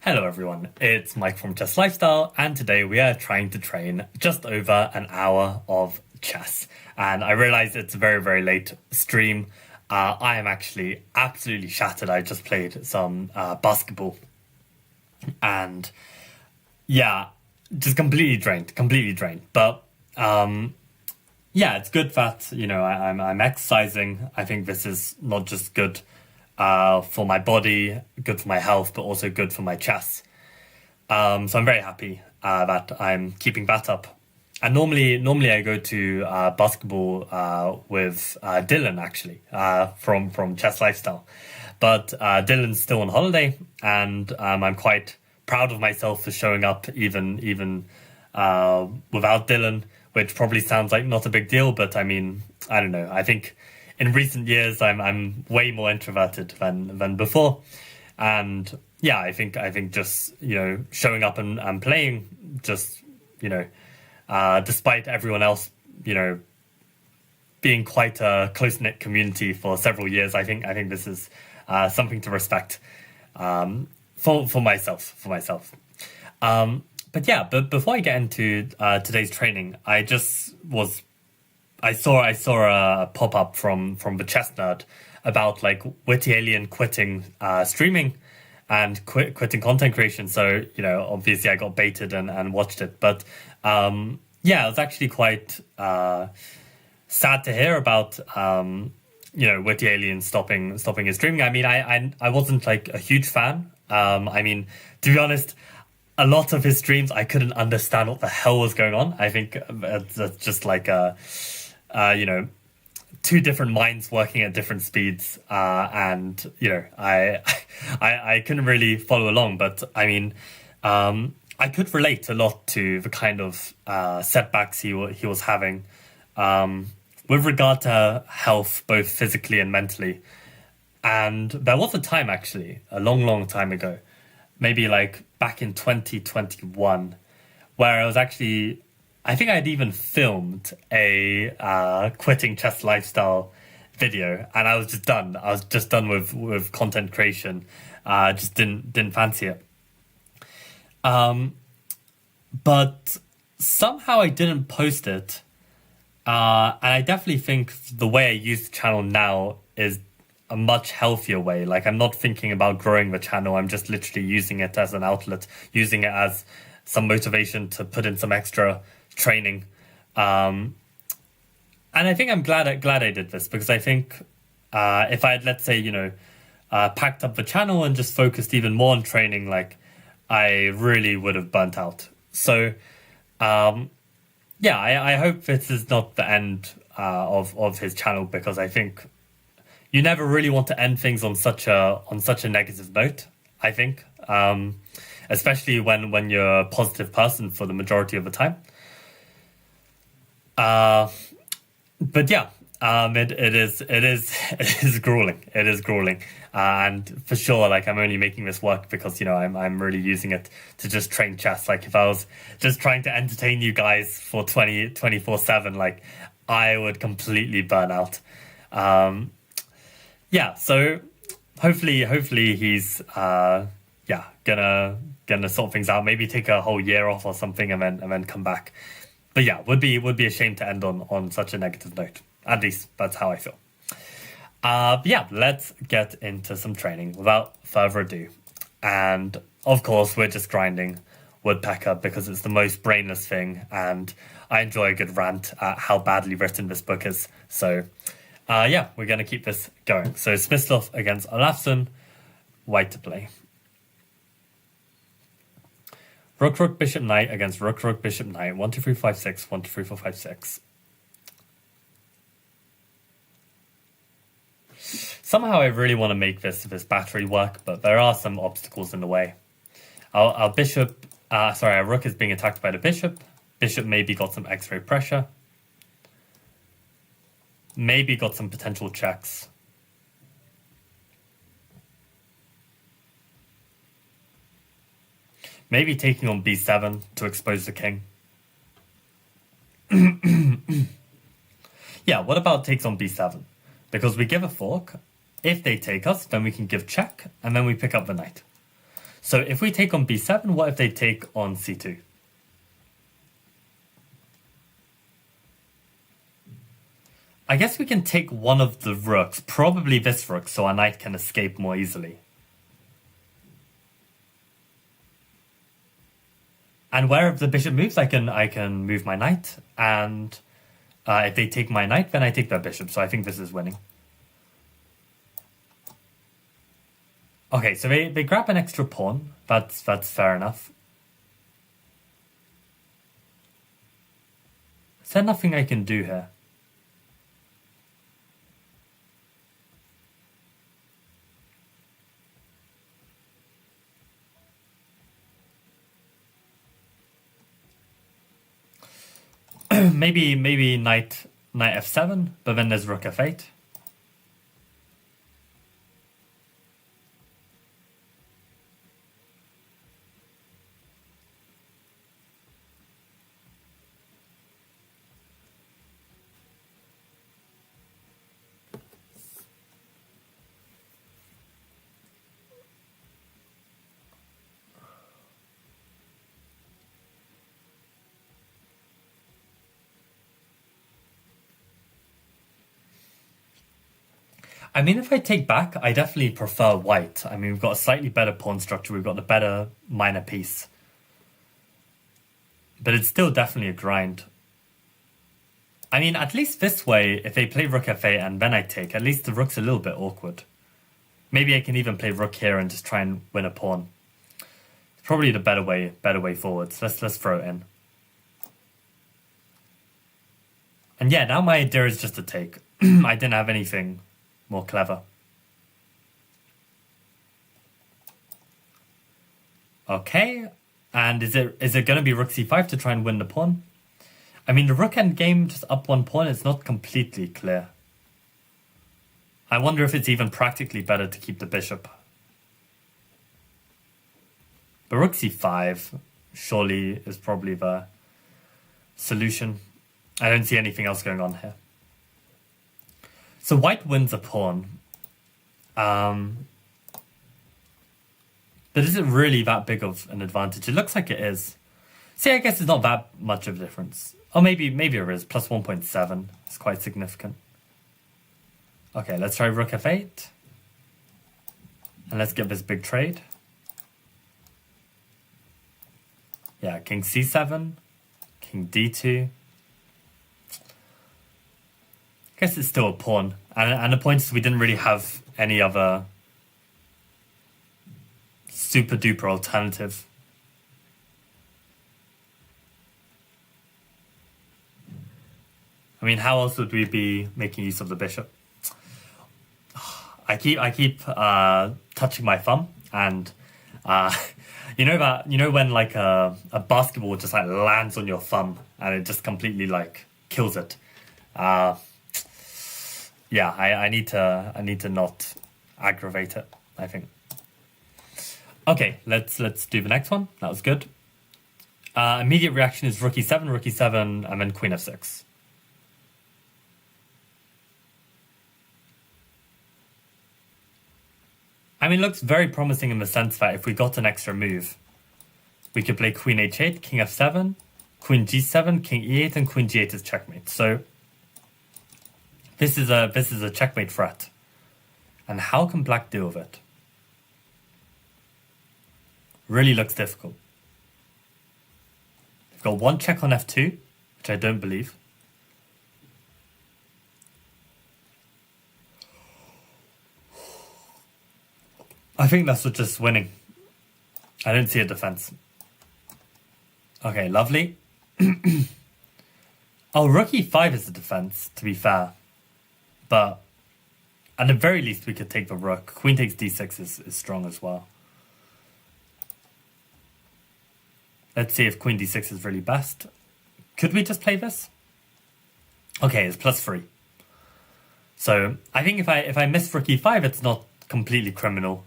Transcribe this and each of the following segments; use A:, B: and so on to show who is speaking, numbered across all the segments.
A: Hello everyone, it's Mike from Chess Lifestyle, and today we are trying to train just over an hour of chess. And I realize it's a very late stream. I am actually absolutely shattered. I just played some basketball, and yeah, just completely drained. But yeah, it's good that I'm exercising. I think this is not just good for my body, good for my health, but also good for my chess. So I'm very happy that I'm keeping that up. And normally I go to basketball with Dylan actually from Chess Lifestyle, but Dylan's still on holiday, and I'm quite proud of myself for showing up even without Dylan, which probably sounds like not a big deal, but I mean, I don't know. I think in recent years I'm way more introverted than before, and yeah, I think just showing up and playing, just despite everyone else being quite a close-knit community for several years, I think this is something to respect for myself. But yeah, but before I get into today's training, I saw a pop-up from the Chess Nerd about like Witty Alien quitting streaming and quitting content creation. So obviously I got baited and watched it, but yeah, it was actually quite sad to hear about Witty Alien stopping his streaming. I mean, I wasn't like a huge fan. I mean, to be honest, a lot of his streams I couldn't understand what the hell was going on. I think that's just like two different minds working at different speeds, and I couldn't really follow along. But I mean, I could relate a lot to the kind of setbacks he was having with regard to health, both physically and mentally. And there was a time, actually, a long time ago, maybe like back in 2021, where I was actually, I think I'd even filmed a quitting chess lifestyle video, and I was just done. I was just done with content creation. Just didn't fancy it. But somehow I didn't post it. And I definitely think the way I use the channel now is a much healthier way. Like, I'm not thinking about growing the channel. I'm just literally using it as an outlet, using it as some motivation to put in some extra training. And I think I'm glad I did this, because I think if I had, let's say, packed up the channel and just focused even more on training, like, I really would have burnt out. So yeah, I hope this is not the end of his channel, because I think you never really want to end things on such a negative note, I think, especially when you're a positive person for the majority of the time. But yeah, it is grueling. It is grueling, and for sure, like, I'm only making this work because I'm really using it to just train chess. Like, if I was just trying to entertain you guys for 24/7, like, I would completely burn out. Yeah, so hopefully he's gonna sort things out. Maybe take a whole year off or something, and then come back. But yeah, would be a shame to end on such a negative note. At least that's how I feel. But yeah, let's get into some training without further ado. And of course, we're just grinding Woodpecker because it's the most brainless thing, and I enjoy a good rant at how badly written this book is. So yeah, we're going to keep this going. So Smyslov against Olafsson, white to play. Rook, rook, bishop, knight against rook, rook, bishop, knight. 1, 2, 3, 5, 6. 1, 2, 3, 4, 5, 6. Somehow I really want to make this battery work, but there are some obstacles in the way. Our rook is being attacked by the bishop. Bishop maybe got some X-ray pressure. Maybe got some potential checks. Maybe taking on b7 to expose the king. Yeah, what about takes on b7? Because we give a fork. If they take us, then we can give check, and then we pick up the knight. So if we take on b7, what if they take on c2? I guess we can take one of the rooks, probably this rook, so our knight can escape more easily. And wherever the bishop moves, I can move my knight, and if they take my knight, then I take their bishop, so I think this is winning. Okay, so they grab an extra pawn. That's fair enough. Is there nothing I can do here? maybe knight f7, but then there's rook f8. I mean, if I take back, I definitely prefer white. I mean, we've got a slightly better pawn structure. We've got a better minor piece. But it's still definitely a grind. I mean, at least this way, if they play rook f8 and then I take, at least the rook's a little bit awkward. Maybe I can even play rook here and just try and win a pawn. It's probably the better way forward. So let's throw it in. And yeah, now my idea is just to take. I didn't have anything more clever. Okay, and is it going to be rook c5 to try and win the pawn? I mean, the rook endgame just up one pawn is not completely clear. I wonder if it's even practically better to keep the bishop. But rook c5 surely is probably the solution. I don't see anything else going on here. So white wins a pawn. But is it really that big of an advantage? It looks like it is. See, I guess it's not that much of a difference. Or maybe it is. Plus 1.7. It's quite significant. Okay, let's try rook f8. And let's get this big trade. Yeah, king c7. King d2. I guess it's still a pawn. And the point is we didn't really have any other super duper alternative. I mean, how else would we be making use of the bishop? I keep touching my thumb, and you know when like a basketball just like lands on your thumb and it just completely like kills it. Yeah, I need to not aggravate it, I think. Okay, let's do the next one. That was good. Immediate reaction is rook e7, and then queen f6. I mean, it looks very promising in the sense that if we got an extra move, we could play queen h8, king f7, queen g7, king e8, and queen g8 is checkmate. So this is a checkmate threat. And how can black deal with it? Really looks difficult. We've got one check on f2, which I don't believe. I think that's just winning. I don't see a defense. Okay, lovely. Oh, rook e5 is a defense, to be fair. But at the very least, we could take the rook. Queen takes d6 is strong as well. Let's see if queen d6 is really best. Could we just play this? Okay, it's +3. So I think if I miss rook e5, it's not completely criminal.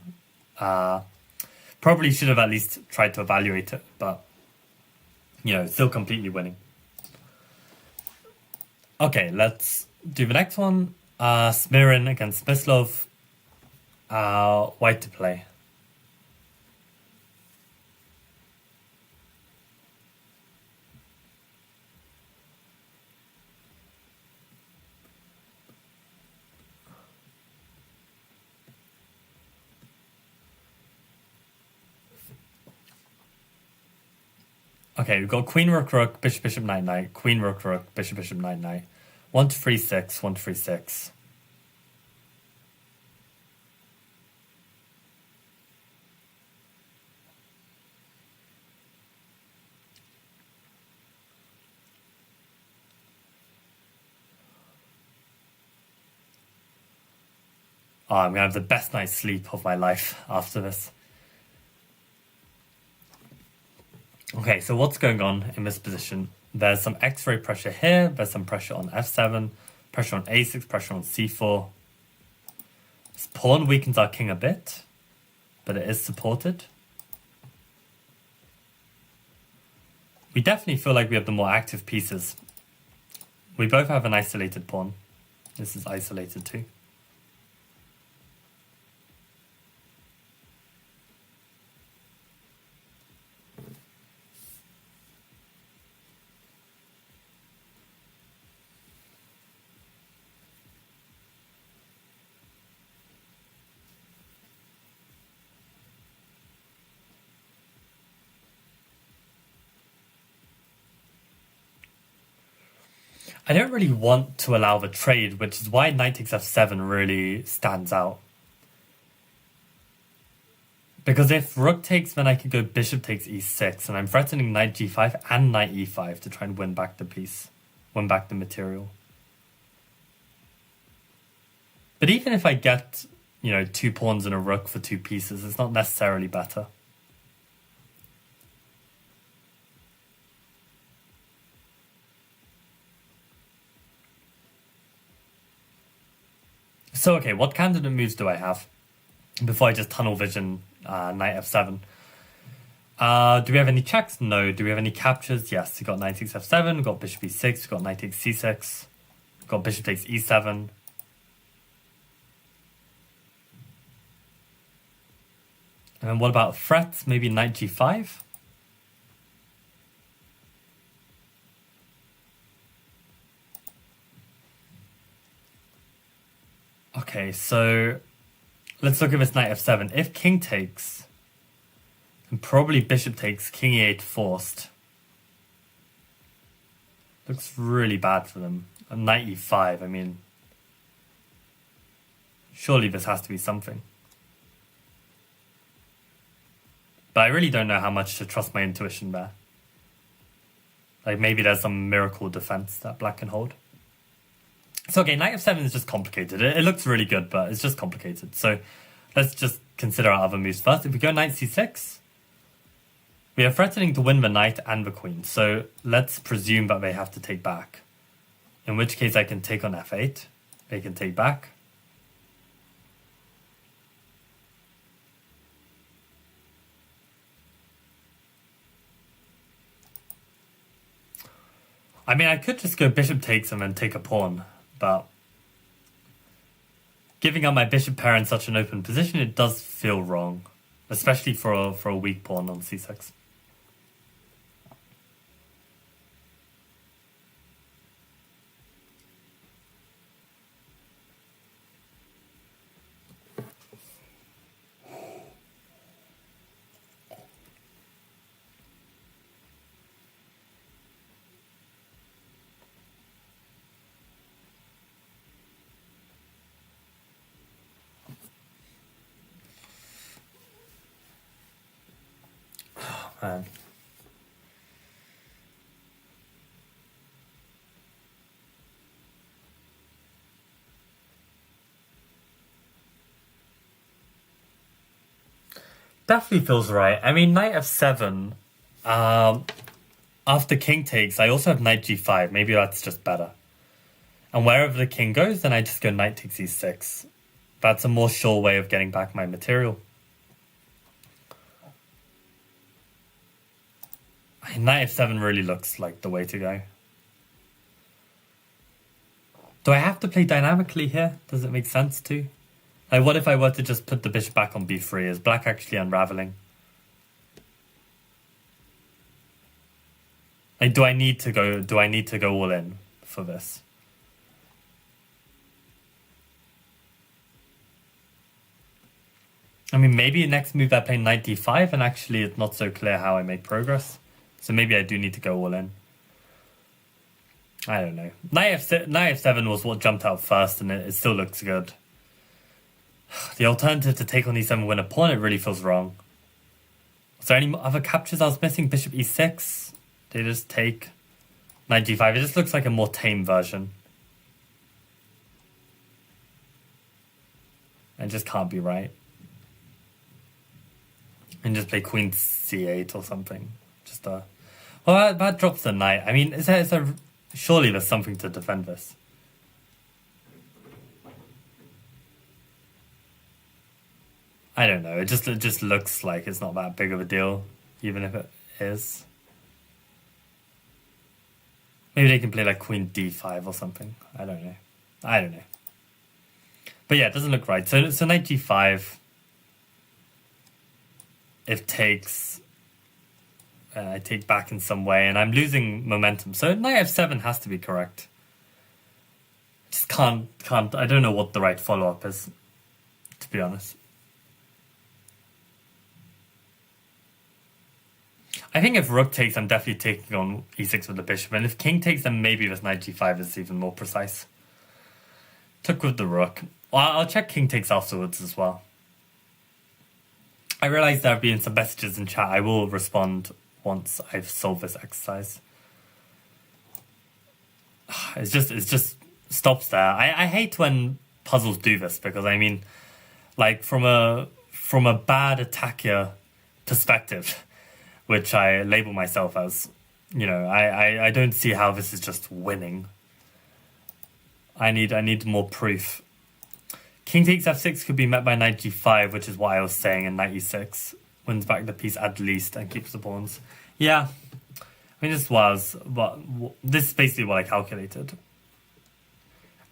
A: Probably should have at least tried to evaluate it, but you know, still completely winning. Okay, let's do the next one. Smirin against Smyslov. White to play. Okay, we've got queen, rook, rook, bishop, bishop, knight, knight, queen, rook, rook, bishop, bishop, knight, knight. 1 to 3, 6, 1 to 3, 6. Oh, I'm gonna have the best night's sleep of my life after this. Okay, so what's going on in this position? There's some X-ray pressure here. There's some pressure on f7, pressure on a6, pressure on c4. This pawn weakens our king a bit, but it is supported. We definitely feel like we have the more active pieces. We both have an isolated pawn. This is isolated too. I don't really want to allow the trade, which is why knight takes f7 really stands out. Because if rook takes, then I could go bishop takes e6, and I'm threatening knight g5 and knight e5 to try and win back the piece, win back the material. But even if I get, 2 pawns and a rook for 2 pieces, it's not necessarily better. So, okay, what candidate moves do I have? Before I just tunnel vision knight f7. Do we have any checks? No. Do we have any captures? Yes. We got knight takes f7, we got bishop e6, we got knight takes c6, we got bishop takes e7. And then what about threats? Maybe knight g5? Okay, so let's look at this knight f7. If king takes, and probably bishop takes, king e8 forced. Looks really bad for them. And knight e5, I mean, surely this has to be something. But I really don't know how much to trust my intuition there. Like, maybe there's some miracle defense that black can hold. So, okay, knight f7 is just complicated. It looks really good, but it's just complicated. So, let's just consider our other moves first. If we go knight c6, we are threatening to win the knight and the queen. So, let's presume that they have to take back. In which case, I can take on f8. They can take back. I mean, I could just go bishop takes and then take a pawn. But giving up my bishop pair in such an open position, it does feel wrong. Especially for a weak pawn on c6. Man. Definitely feels right. I mean, knight f7. After king takes, I also have knight g5. Maybe that's just better. And wherever the king goes, then I just go knight takes e6. That's a more sure way of getting back my material. Knight f7 really looks like the way to go. Do I have to play dynamically here? Does it make sense to? Like, what if I were to just put the bishop back on b3? Is black actually unraveling? Like, do I need to go all in for this? I mean, maybe next move I play knight d5 and actually it's not so clear how I make progress. So maybe I do need to go all in. I don't know. Knight f7 was what jumped out first, and it still looks good. The alternative to take on e7 win a pawn, it really feels wrong. Was there any other captures I was missing? Bishop e6? They just take knight g5. It just looks like a more tame version. It just can't be right. And just play queen c8 or something. Just well, that drops the knight. I mean, is there surely there's something to defend this. I don't know. It just looks like it's not that big of a deal, even if it is. Maybe they can play like queen d5 or something. I don't know. But yeah, it doesn't look right. So knight g5. If takes, I take back in some way, and I'm losing momentum. So knight f7 has to be correct. Just can't. I don't know what the right follow-up is, to be honest. I think if rook takes, I'm definitely taking on e6 with the bishop, and if king takes, then maybe this knight g5 is even more precise. Took with the rook. Well, I'll check king takes afterwards as well. I realize there have been some messages in chat. I will respond once I've solved this exercise. It's just stops there. I hate when puzzles do this, because I mean, like from a bad attacker perspective, which I label myself as, you know, I don't see how this is just winning. I need more proof. King takes f6 could be met by knight g5, which is what I was saying, and knight e6 wins back the piece at least and keeps the pawns. Yeah, I mean, this is basically what I calculated.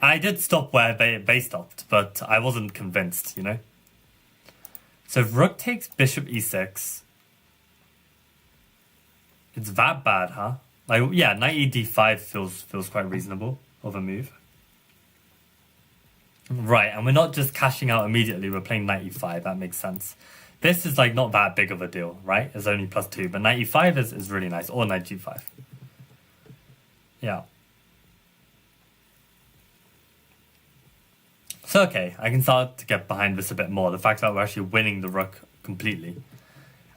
A: I did stop where they stopped, but I wasn't convinced, you know? So if rook takes bishop e6, it's that bad, huh? Like, yeah, knight e d5 feels quite reasonable of a move. Right, and we're not just cashing out immediately, we're playing knight e5, that makes sense. This is like not that big of a deal, right? It's only +2, but knight e5 is really nice, or knight g5. Yeah. So okay, I can start to get behind this a bit more, the fact that we're actually winning the rook completely.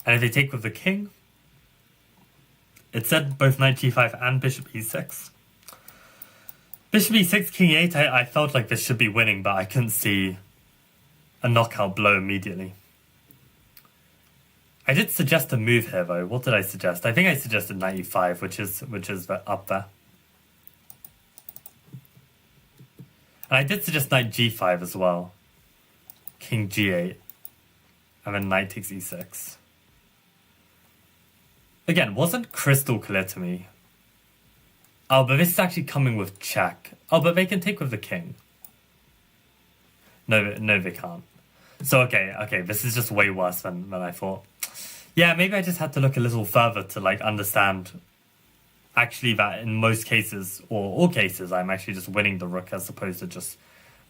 A: And if they take with the king, it said both knight g5 and bishop e6. Bishop e6, king e8, I felt like this should be winning, but I couldn't see a knockout blow immediately. I did suggest a move here, though. What did I suggest? I think I suggested knight e5, which is up there. And I did suggest knight g5 as well. King g8. And then knight takes e6. Again, wasn't crystal clear to me. Oh, but this is actually coming with check. Oh, but they can take with the king. No, they can't. So, okay, this is just way worse than I thought. Yeah, maybe I just had to look a little further to, like, understand actually that in most cases, or all cases, I'm actually just winning the rook as opposed to just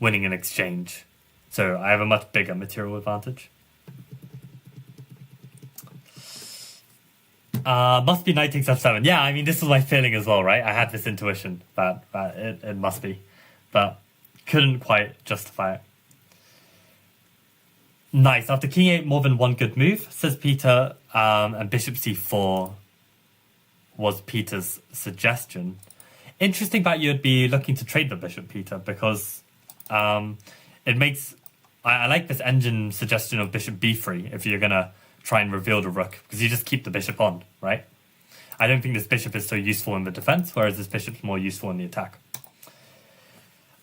A: winning an exchange. So I have a much bigger material advantage. Must be knight takes f7. Yeah, I mean, this was my feeling as well, right? I had this intuition that it must be, but couldn't quite justify it. Nice. After king 8, more than one good move, says Peter, and bishop c4 was Peter's suggestion. Interesting that you'd be looking to trade the bishop, Peter, because it makes... I like this engine suggestion of bishop b3 if you're going to try and reveal the rook, because you just keep the bishop on, right? I don't think this bishop is so useful in the defense, whereas this bishop's more useful in the attack.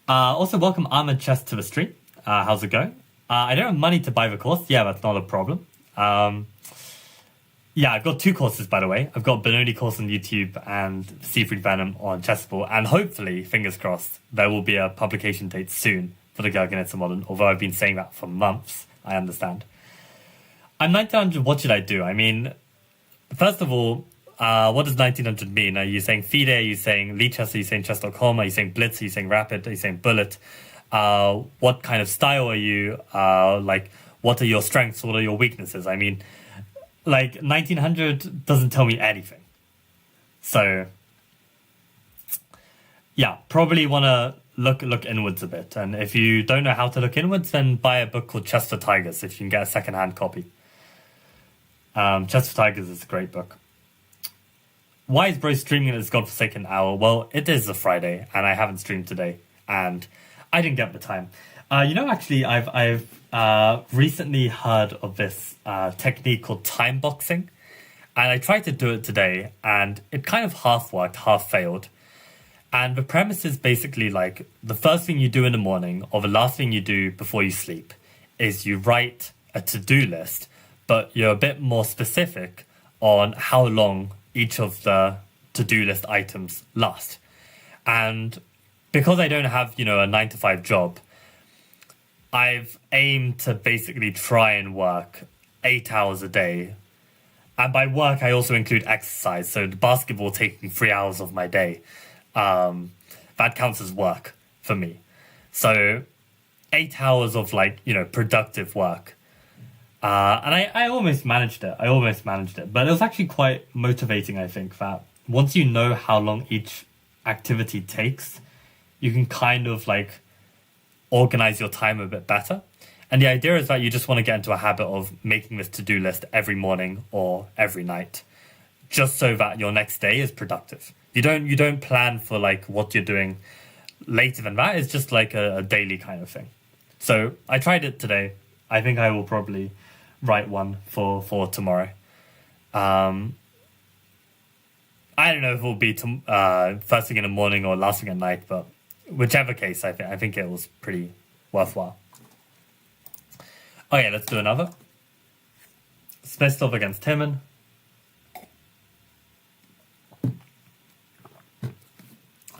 A: Also, welcome Ahmed Chess to the stream. How's it going? I don't have money to buy the course. Yeah, that's not a problem. Yeah, I've got 2 courses, by the way. I've got Benoni course on YouTube and Seafood Venom on Chessable. And hopefully, fingers crossed, there will be a publication date soon for the Gergonetza Modern, although I've been saying that for months, I understand. I'm 1900, what should I do? I mean, first of all, what does 1900 mean? Are you saying FIDE? Are you saying Lichess? Are you saying chess.com? Are you saying Blitz? Are you saying Rapid? Are you saying Bullet? What kind of style are you? Like, what are your strengths? What are your weaknesses? I mean, like, 1900 doesn't tell me anything. So yeah, probably want to look inwards a bit. And if you don't know how to look inwards, then buy a book called Chess for Tigers if you can get a secondhand copy. Chess for Tigers is a great book. Why is Bro streaming in his godforsaken hour? Well, it is a Friday, and I haven't streamed today, and I didn't get the time. Actually, I've recently heard of this technique called time boxing, and I tried to do it today, and it kind of half worked, half failed. And the premise is basically like the first thing you do in the morning, or the last thing you do before you sleep, is you write a to-do list, but you're a bit more specific on how long each of the to-do list items last. And because I don't have, a 9-to-5 job, I've aimed to basically try and work 8 hours a day. And by work, I also include exercise. So the basketball taking 3 hours of my day, that counts as work for me. So 8 hours of productive work. And I almost managed it. But it was actually quite motivating, I think, that once you know how long each activity takes, you can kind of organize your time a bit better. And the idea is that you just want to get into a habit of making this to-do list every morning or every night, just so that your next day is productive. You don't plan for what you're doing later than that. It's just a daily kind of thing. So I tried it today. I think I will probably write one for tomorrow. I don't know if it will be first thing in the morning or last thing at night, but whichever case, I think it was pretty worthwhile. Okay, let's do another. Smistov against Timon.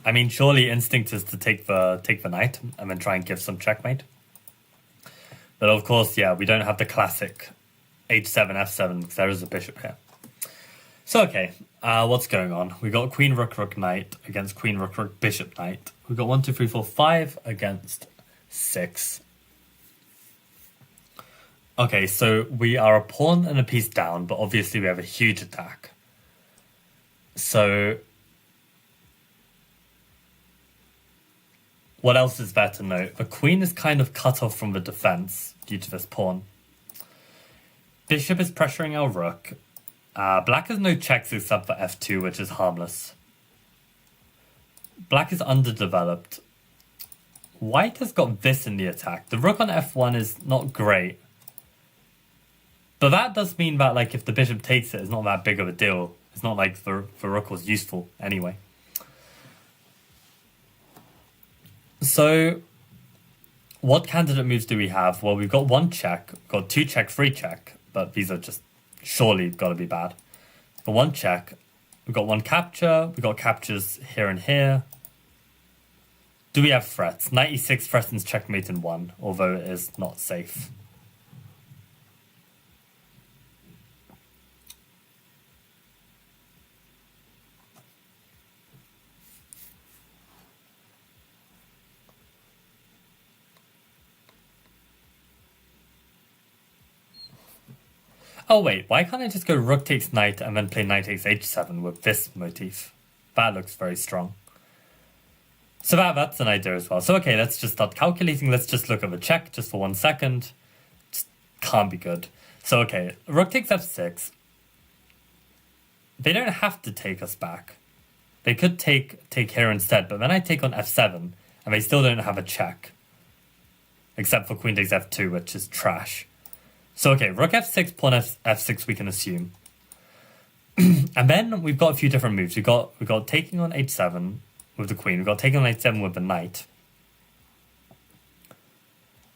A: I mean, surely instinct is to take the knight and then try and give some checkmate. But of course, yeah, we don't have the classic h7, f7 because there is a bishop here. So okay, what's going on? We got queen, rook, rook, knight against queen, rook, rook, bishop, knight. We got 1, 2, 3, 4, 5 against 6. Okay, so we are a pawn and a piece down, but obviously we have a huge attack. So what else is there to note? The queen is kind of cut off from the defense due to this pawn. Bishop is pressuring our rook. Black has no checks except for f2, which is harmless. Black is underdeveloped. White has got this in the attack. The rook on f1 is not great. But that does mean that if the bishop takes it, it's not that big of a deal. It's not like the rook was useful anyway. So what candidate moves do we have? Well, we've got 1 check, we've got 2 check, 3 check, but these are just surely got to be bad. But 1 check, we've got 1 capture, we've got captures here and here. Do we have threats? Knight e6 threatens checkmate in 1, although it is not safe. Oh wait, why can't I just go rook takes knight and then play knight takes h7 with this motif? That looks very strong. So that's an idea as well. So okay, let's just start calculating. Let's just look at the check just for 1 second. Just can't be good. So okay, rook takes f6. They don't have to take us back. They could take here instead, but then I take on f7 and they still don't have a check. Except for queen takes f2, which is trash. So okay, rook f6, pawn f6 we can assume. And then we've got a few different moves. We've got taking on h7 with the queen. We've got taking on h7 with the knight.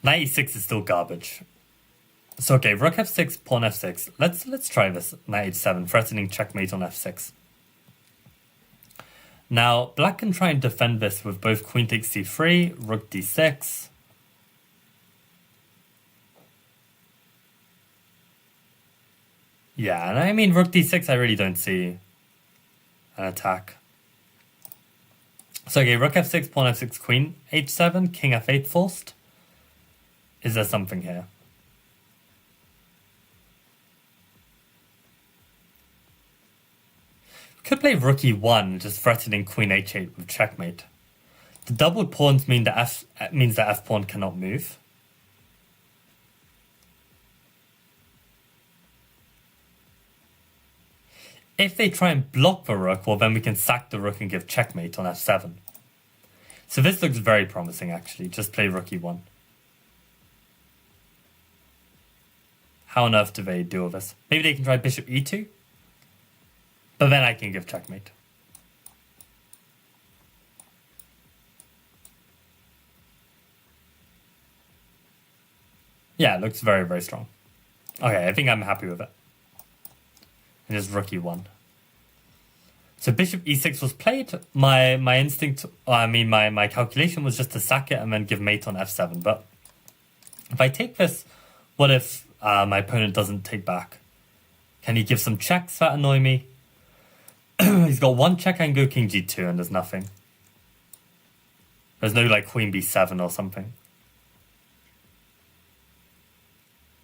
A: Knight e6 is still garbage. So okay, rook f6, pawn f6. Let's try this. Knight h7, threatening checkmate on f6. Now, black can try and defend this with both queen takes c3, rook d6. Yeah, and I mean, rook d6, I really don't see an attack. So, okay, rook f6, pawn f6, queen h7, king f8 forced. Is there something here? Could play rook e1, just threatening queen h8 with checkmate. The doubled pawns means the f pawn cannot move. If they try and block the rook, well, then we can sack the rook and give checkmate on f7. So this looks very promising, actually. Just play rook e1. How on earth do they deal with this? Maybe they can try bishop e2? But then I can give checkmate. Yeah, it looks very, very strong. Okay, I think I'm happy with it. And just rook e1. So bishop e6 was played. My instinct, my calculation was just to sack it and then give mate on f7. But if I take this, what if my opponent doesn't take back? Can he give some checks that annoy me? He's got one check, I can go king g2 and there's nothing. There's no like queen b7 or something.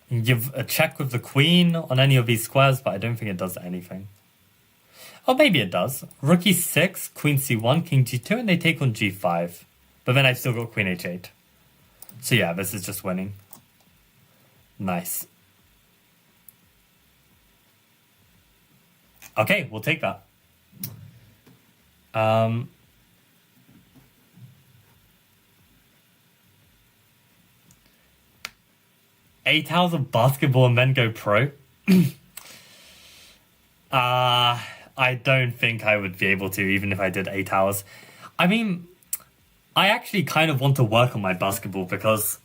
A: You can give a check with the queen on any of these squares, but I don't think it does anything. Oh, maybe it does. Rook e6, queen c1, king g2, and they take on g5. But then I've still got queen h8. So yeah, this is just winning. Nice. Okay, we'll take that. 8 hours of basketball and then go pro? I don't think I would be able to, even if I did 8 hours. I mean, I actually kind of want to work on my basketball because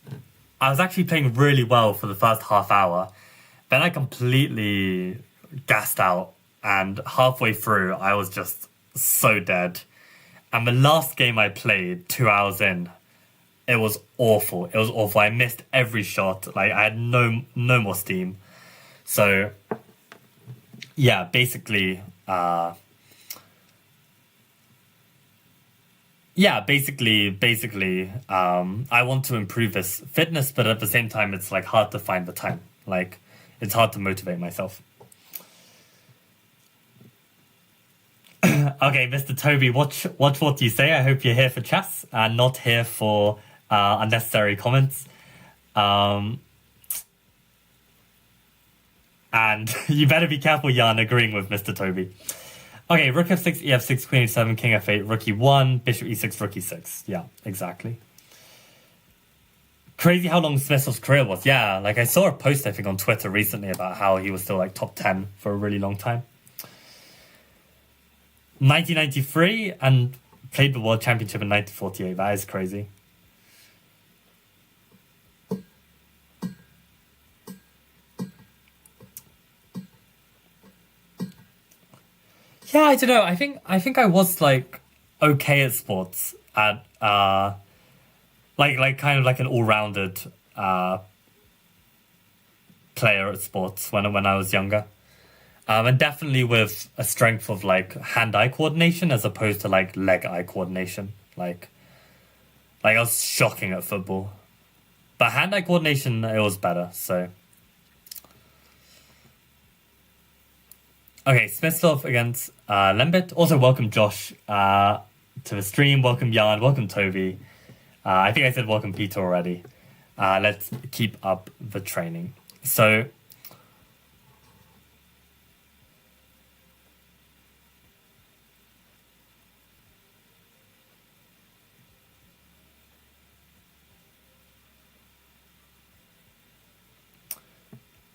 A: I was actually playing really well for the first half hour. Then I completely gassed out, and halfway through, I was just so dead. And the last game I played, 2 hours in, it was awful. It was awful. I missed every shot. Like, I had no more steam. So, yeah, basically, I want to improve this fitness, but at the same time, it's like hard to find the time. Like, it's hard to motivate myself. Okay, Mr. Toby, watch what you say. I hope you're here for chess and not here for unnecessary comments. And you better be careful, Jan, agreeing with Mr. Toby. Okay, rook f6, ef6, queen h7, king f8, rook e1, bishop e6, rook e6. Yeah, exactly. Crazy how long Smyslov's career was. Yeah, like I saw a post, I think, on Twitter recently about how he was still like top 10 for a really long time. 1993 and played the World Championship in 1948. That is crazy. Yeah, I don't know. I think I was like okay at sports at like kind of like an all-rounded player at sports when I was younger. And definitely with a strength of like hand-eye coordination as opposed to like leg-eye coordination. Like I was shocking at football. But hand-eye coordination, it was better, so. Okay, Smyslov against Lembit. Also, welcome Josh to the stream. Welcome Jan. Welcome Toby. I think I said welcome Peter already. Let's keep up the training. So.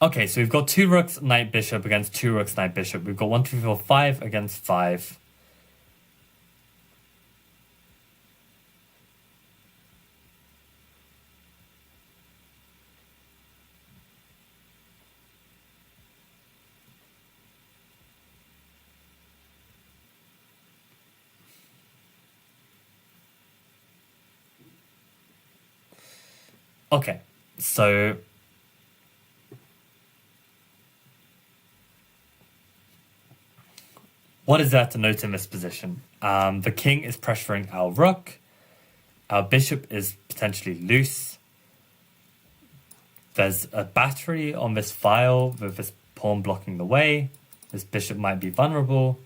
A: Okay, so we've got 2 rooks, knight, bishop against 2 rooks, knight, bishop. We've got 1, 2, 3, 4, 5 against 5. Okay, so. What is there to note in this position? The king is pressuring our rook. Our bishop is potentially loose. There's a battery on this file with this pawn blocking the way. This bishop might be vulnerable.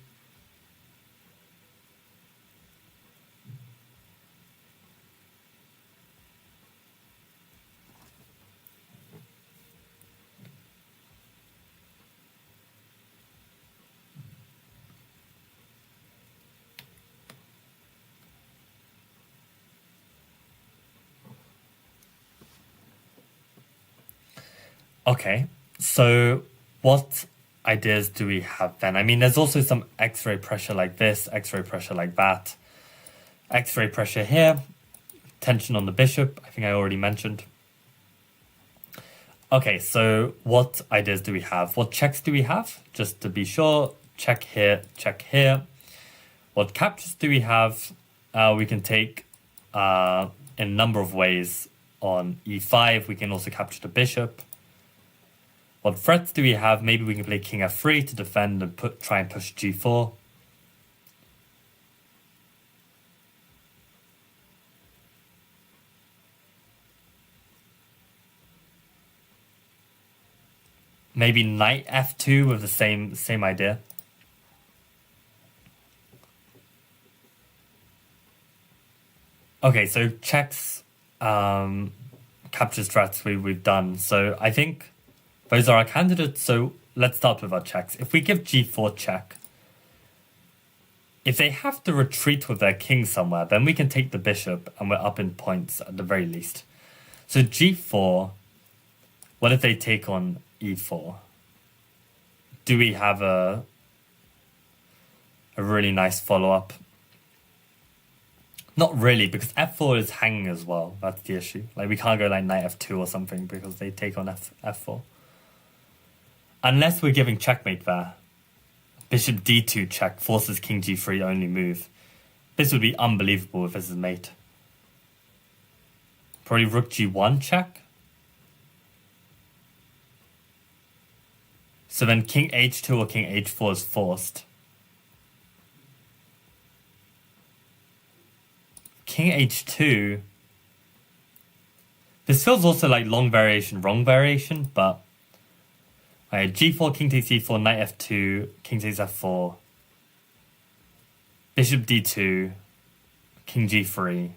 A: Okay, so what ideas do we have then? I mean, there's also some X-ray pressure like this, X-ray pressure like that, X-ray pressure here, tension on the bishop, I think I already mentioned. Okay, so what ideas do we have? What checks do we have? Just to be sure, check here, check here. What captures do we have? We can take in a number of ways. On e5, we can also capture the bishop. What threats do we have? Maybe we can play king f3 to defend and try and push g4. Maybe knight f2 with the same idea. Okay, so checks, captures threats we've done. So I think those are our candidates. So let's start with our checks. If we give g4 check, if they have to retreat with their king somewhere, then we can take the bishop and we're up in points at the very least. So g4, what if they take on e4? Do we have a really nice follow-up? Not really, because f4 is hanging as well. That's the issue. Like, we can't go like knight f2 or something because they take on f4. Unless we're giving checkmate there. Bishop d2 check forces king g3 only move. This would be unbelievable if this is mate. Probably rook g1 check. So then king h2 or king h4 is forced. King h2. This feels also like long variation, wrong variation, but g4, king takes e4, knight f2, king takes f4, bishop d2, king g3,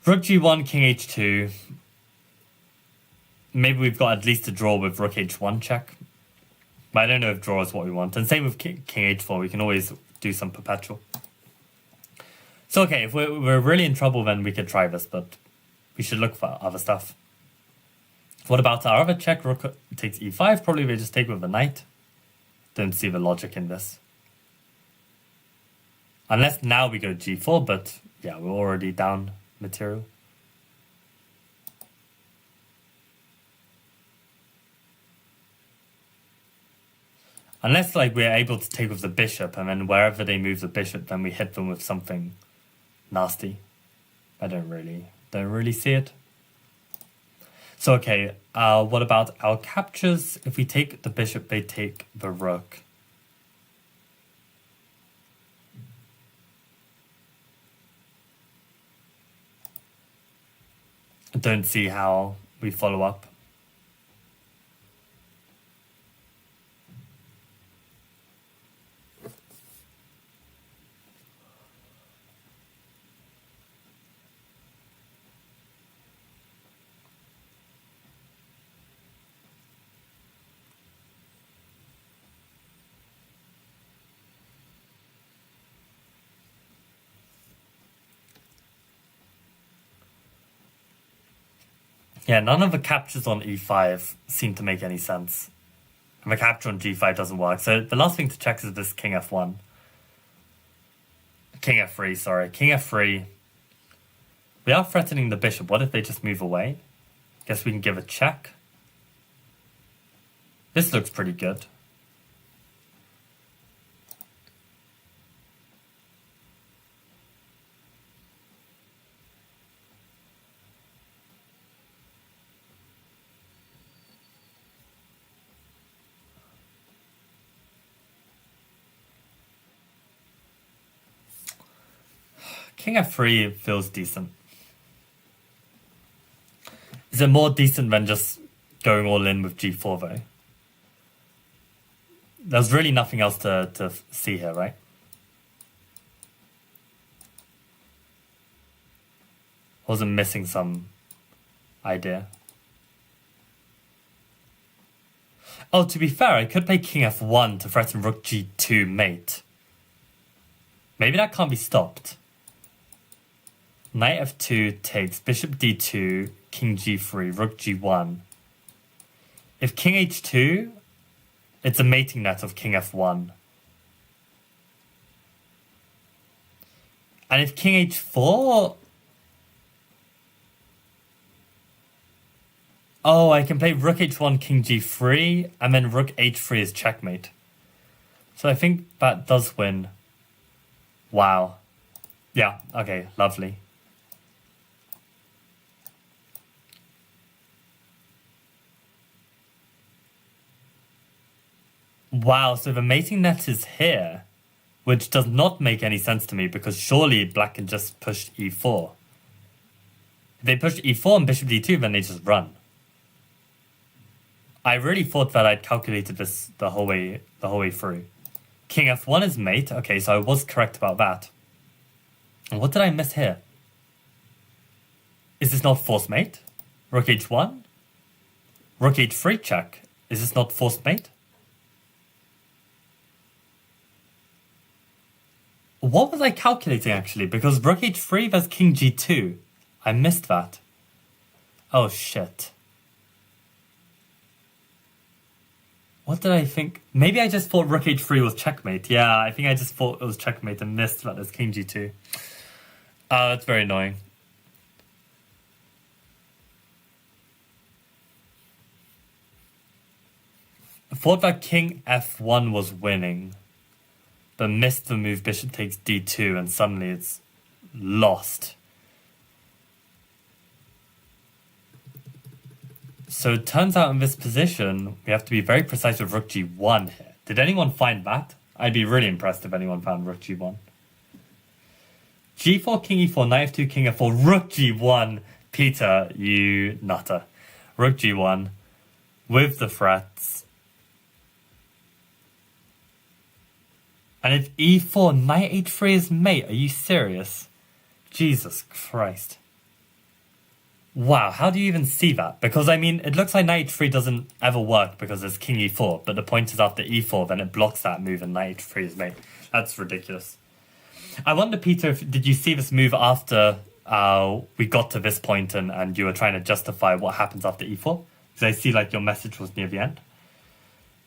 A: rook g1, king h2. Maybe we've got at least a draw with rook h1 check, but I don't know if draw is what we want. And same with king h4, we can always do some perpetual. So okay, if we're really in trouble, then we could try this, but we should look for other stuff. What about our other check? Rook takes e5. Probably we just take with the knight. Don't see the logic in this. Unless now we go g4, but yeah, we're already down material. Unless like we're able to take with the bishop, and then wherever they move the bishop, then we hit them with something nasty. I don't really see it. So okay, what about our captures? If we take the bishop, they take the rook. I don't see how we follow up. Yeah, none of the captures on e5 seem to make any sense. And the capture on g5 doesn't work. So the last thing to check is this king f1. King f3, sorry. King f3. We are threatening the bishop. What if they just move away? Guess we can give a check. This looks pretty good. King f3 feels decent. Is it more decent than just going all in with g4 though? There's really nothing else to see here, right? Wasn't missing some idea. Oh, to be fair, I could play king f1 to threaten rook g2 mate. Maybe that can't be stopped. Knight f2 takes bishop d2, king g3, rook g1. If king h2, it's a mating net of king f1. And if king h4... Oh, I can play rook h1, king g3, and then rook h3 is checkmate. So I think that does win. Wow. Yeah, okay, lovely. Wow, so the mating net is here, which does not make any sense to me because surely black can just push e4. If they push e4 and bishop d2, then they just run. I really thought that I'd calculated this the whole way through. King f1 is mate. Okay, so I was correct about that. And what did I miss here? Is this not forced mate? Rook h1? Rook h3 check. Is this not forced mate? What was I calculating actually? Because rook h3 there's king g2. I missed that. Oh shit. What did I think? Maybe I just thought rook h3 was checkmate. Yeah, I think I just thought it was checkmate and missed that there's king g2. Oh, that's very annoying. I thought that king f1 was winning, but missed the move bishop takes d2 and suddenly it's lost. So it turns out in this position, we have to be very precise with rook g1 here. Did anyone find that? I'd be really impressed if anyone found rook g1. g4, king e4, knight f2, king f4, rook g1. Peter, you nutter. Rook g1 with the threats. And if e4, knight h3 is mate, are you serious? Jesus Christ. Wow, how do you even see that? Because, I mean, it looks like knight h3 doesn't ever work because there's king e4, but the point is after e4, then it blocks that move and knight h3 is mate. That's ridiculous. I wonder, Peter, did you see this move after we got to this point and you were trying to justify what happens after e4? Because I see, like, your message was near the end.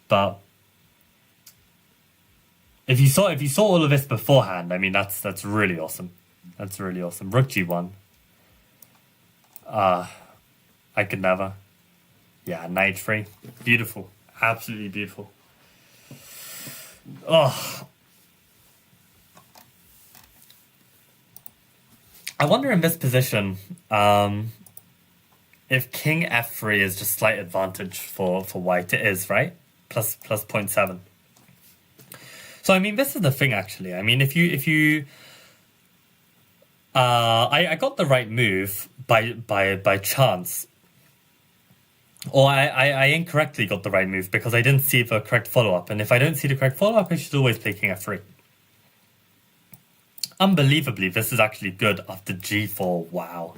A: But if you saw all of this beforehand, I mean, that's really awesome. That's really awesome. Rook g1. I could never. Yeah, knight h3. Beautiful. Absolutely beautiful. Oh. I wonder in this position, if king f3 is just slight advantage for white. It is, right? Plus 0.7. So, I mean, this is the thing, actually. I mean, if you I got the right move by chance. Or I incorrectly got the right move because I didn't see the correct follow-up. And if I don't see the correct follow-up, I should always play king f3. Unbelievably, this is actually good after g4. Wow.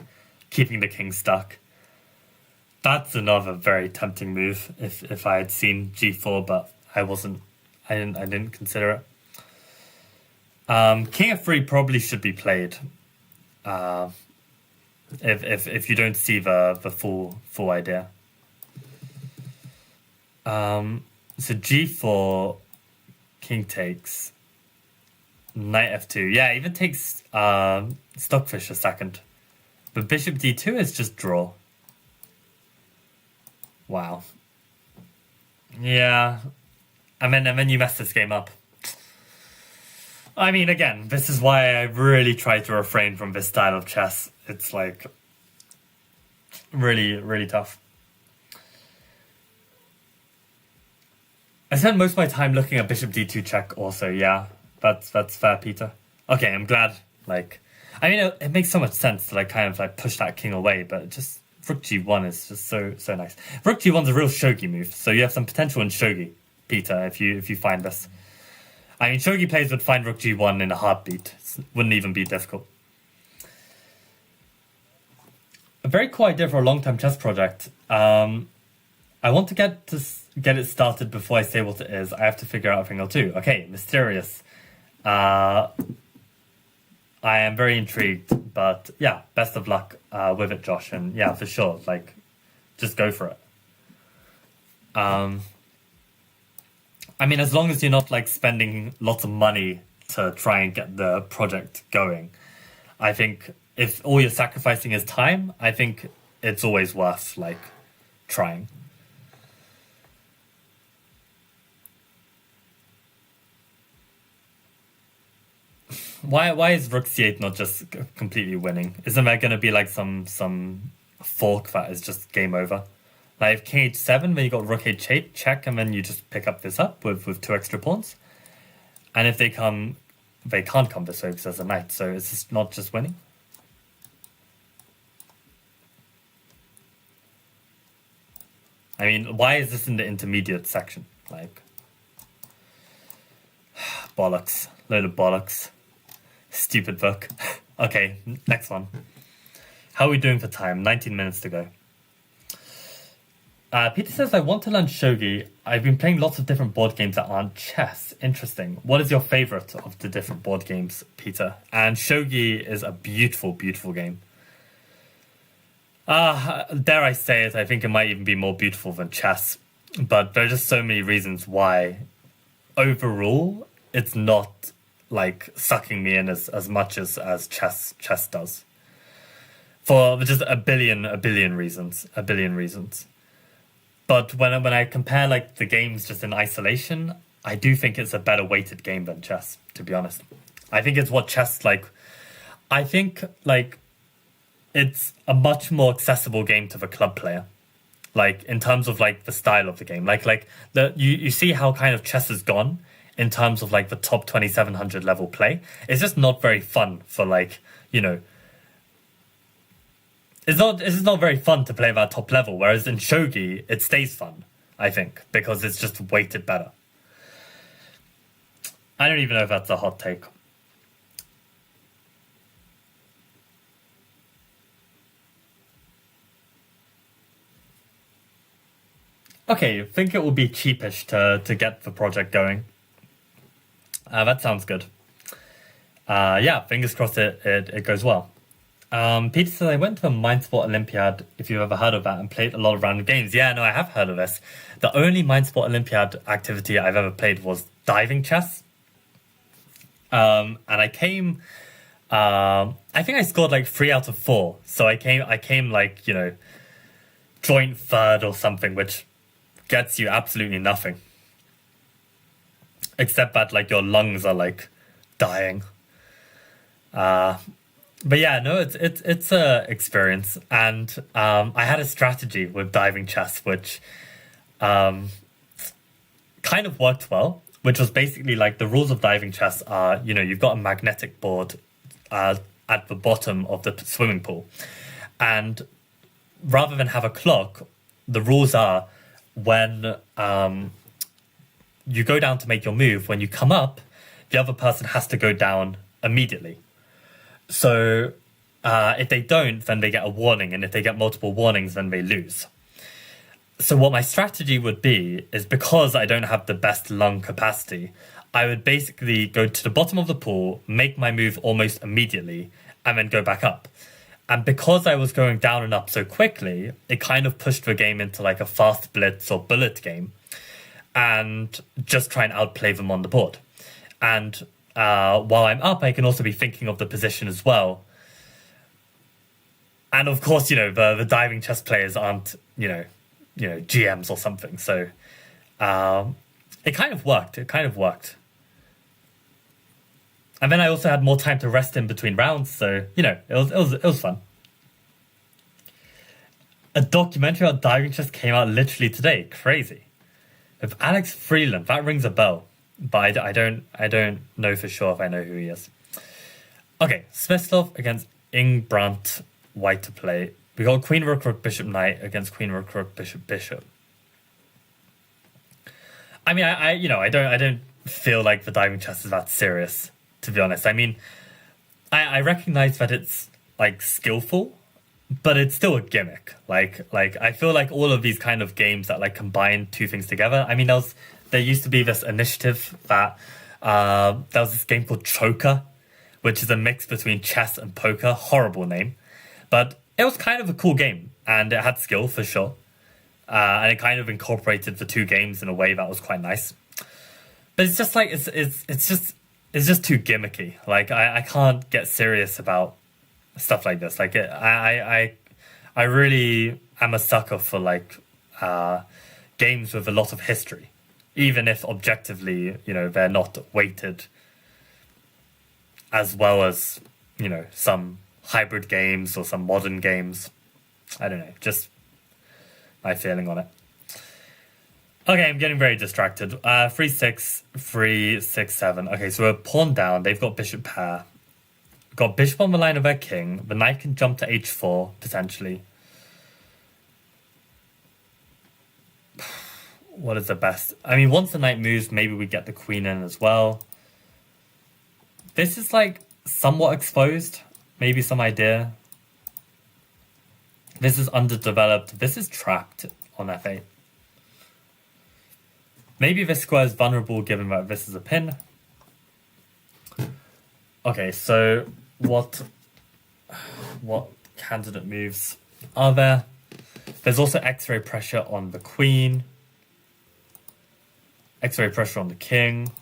A: Keeping the king stuck. That's another very tempting move if I had seen g4, but I didn't consider it. King f3 probably should be played. If you don't see the full idea. So g4, king takes, knight f2. Yeah, it even takes Stockfish a second. But bishop d2 is just draw. Wow. Yeah. And then you mess this game up. I mean, again, this is why I really try to refrain from this style of chess. It's like really, really tough. I spent most of my time looking at bishop d2 check also, yeah. That's fair, Peter. Okay, I'm glad, like, I mean, it makes so much sense to, like, kind of, like, push that king away, but just, rook g1 is just so nice. Rook g1's a real shogi move, so you have some potential in shogi, Peter, if you find this. I mean, shogi players would find rook g1 in a heartbeat. It wouldn't even be difficult. A very cool idea for a long-term chess project. I want to get it started before I say what it is. I have to figure out a thing or two. Okay, mysterious. I am very intrigued But yeah, best of luck with it, Josh. And yeah, for sure, like, just go for it. I mean, as long as you're not like spending lots of money to try and get the project going, I think if all you're sacrificing is time, I think it's always worth like trying. Why is Rook C8 not just completely winning? Isn't there going to be like some fork that is just game over? Like if King H7, then you got Rook H8 check, and then you just pick up this up with two extra pawns. And if they can't come this way because there's a knight. So it's just not just winning. I mean, why is this in the intermediate section? Like, bollocks, load of bollocks. Stupid book. Okay, next one. How are we doing for time? 19 minutes to go. Peter says, I want to learn shogi. I've been playing lots of different board games that aren't chess. Interesting. What is your favorite of the different board games, Peter? And shogi is a beautiful, beautiful game. Dare I say it, I think it might even be more beautiful than chess. But there are just so many reasons why, overall, it's not like sucking me in as much as chess does. For just a billion reasons. But when I compare like the games just in isolation, I do think it's a better weighted game than chess, to be honest. I think it's what chess like. I think like it's a much more accessible game to the club player. Like in terms of like the style of the game. Like you see how kind of chess has gone in terms of like the top 2700 level play. It's just not very fun for like, you know, it's just not very fun to play that top level, whereas in shogi it stays fun, I think, because it's just weighted better. I don't even know if that's a hot take. Okay, I think it will be cheapish to get the project going. That sounds good. Yeah, fingers crossed it goes well. Peter says, I went to a Mindsport Olympiad, if you've ever heard of that, and played a lot of random games. Yeah, no, I have heard of this. The only Mindsport Olympiad activity I've ever played was diving chess. And I came, I think I scored like 3 out of 4. So I came like, you know, joint third or something, which gets you absolutely nothing. Except that like your lungs are like dying. But yeah, no, it's a experience, and I had a strategy with diving chess, which kind of worked well. Which was basically like the rules of diving chess are, you know, you've got a magnetic board at the bottom of the swimming pool, and rather than have a clock, the rules are when you go down to make your move, when you come up, the other person has to go down immediately. So if they don't, then they get a warning, and if they get multiple warnings, then they lose. So what my strategy would be is, because I don't have the best lung capacity, I would basically go to the bottom of the pool, make my move almost immediately, and then go back up. And because I was going down and up so quickly, it kind of pushed the game into like a fast blitz or bullet game, and just try and outplay them on the board. And while I'm up, I can also be thinking of the position as well. And of course, you know, the diving chess players aren't, you know, GMs or something. So it kind of worked. And then I also had more time to rest in between rounds. So, you know, it was fun. A documentary on diving chess came out literally today. Crazy. With Alex Freeland. That rings a bell. But I don't know for sure if I know who he is. Okay, Smyslov against Ingbrandt, white to play. We got Queen, Rook, Rook, Bishop, Knight against Queen, Rook, Rook, Bishop, Bishop. I mean, I don't feel like the diving chess is that serious, to be honest. I mean, I recognize that it's like skillful, but it's still a gimmick. Like I feel like all of these kind of games that like combine two things together. I mean, there used to be this initiative that there was this game called Choker, which is a mix between chess and poker. Horrible name. But it was kind of a cool game, and it had skill for sure. And it kind of incorporated the two games in a way that was quite nice. But it's just like it's just too gimmicky. Like I can't get serious about stuff like this. Like I really am a sucker for like games with a lot of history, even if objectively, they're not weighted as well as, some hybrid games or some modern games. I don't know, just my feeling on it. Okay, I'm getting very distracted. 3-6, 3-6-7. Okay, so we're pawn down. They've got bishop pair. Got bishop on the line of their king. The knight can jump to h4, potentially. What is the best? I mean, once the knight moves, maybe we get the queen in as well. This is like somewhat exposed. Maybe some idea. This is underdeveloped. This is trapped on f8. Maybe this square is vulnerable given that this is a pin. Okay, so what candidate moves are there? There's also X-ray pressure on the queen. X-ray pressure on the king.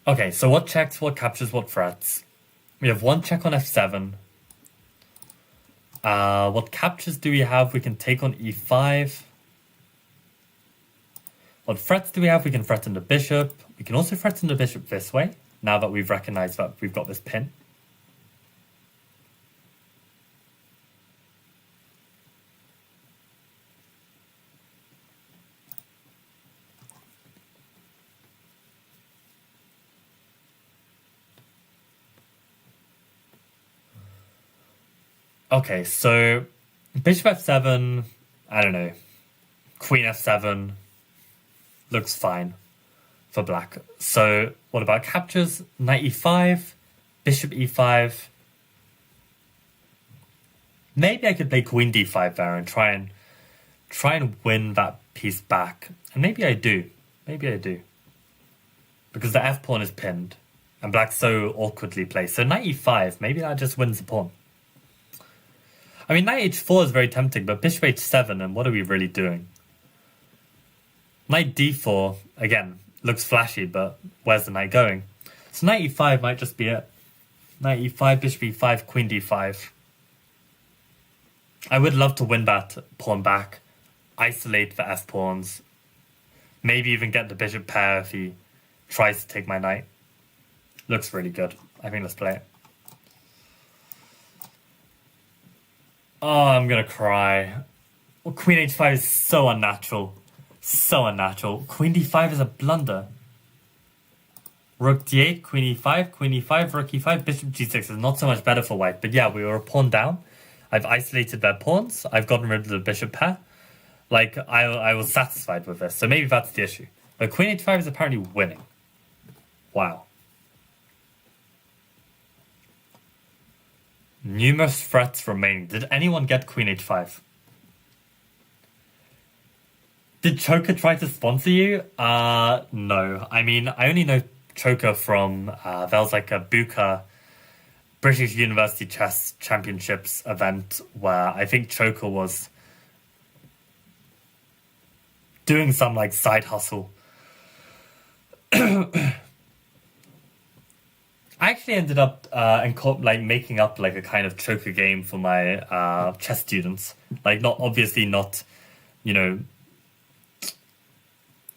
A: Okay, so what checks, what captures, what threats? We have one check on f7. What captures do we have? We can take on e5. What threats do we have? We can threaten the bishop. We can also threaten the bishop this way, now that we've recognized that we've got this pin. Okay, so bishop f7, I don't know, queen f7 looks fine for black. So what about captures? Knight e5, bishop e5. Maybe I could play queen d5 there and try and win that piece back. And maybe I do. Because the f pawn is pinned and black's so awkwardly placed. So knight e5, maybe that just wins the pawn. I mean, knight h4 is very tempting, but bishop h7, and what are we really doing? Knight d4, again, looks flashy, but where's the knight going? So knight e5 might just be it. Knight e5, bishop e5, queen d5. I would love to win that pawn back, isolate the f-pawns, maybe even get the bishop pair if he tries to take my knight. Looks really good. I think let's play it. Oh, I'm gonna cry. Well, queen h5 is so unnatural. So unnatural. Queen d5 is a blunder. Rook d8, queen e5, rook e5, bishop g6 is not so much better for white. But yeah, we were a pawn down. I've isolated their pawns. I've gotten rid of the bishop pair. Like, I was satisfied with this. So maybe that's the issue. But queen h5 is apparently winning. Wow. Numerous threats remaining. Did anyone get queen h5? Did Choker try to sponsor you? No. I mean, I only know Choker from, there was like a Buka British University Chess Championships event where I think Choker was doing some like side hustle. I actually ended up making up like a kind of Choker game for my chess students. Like not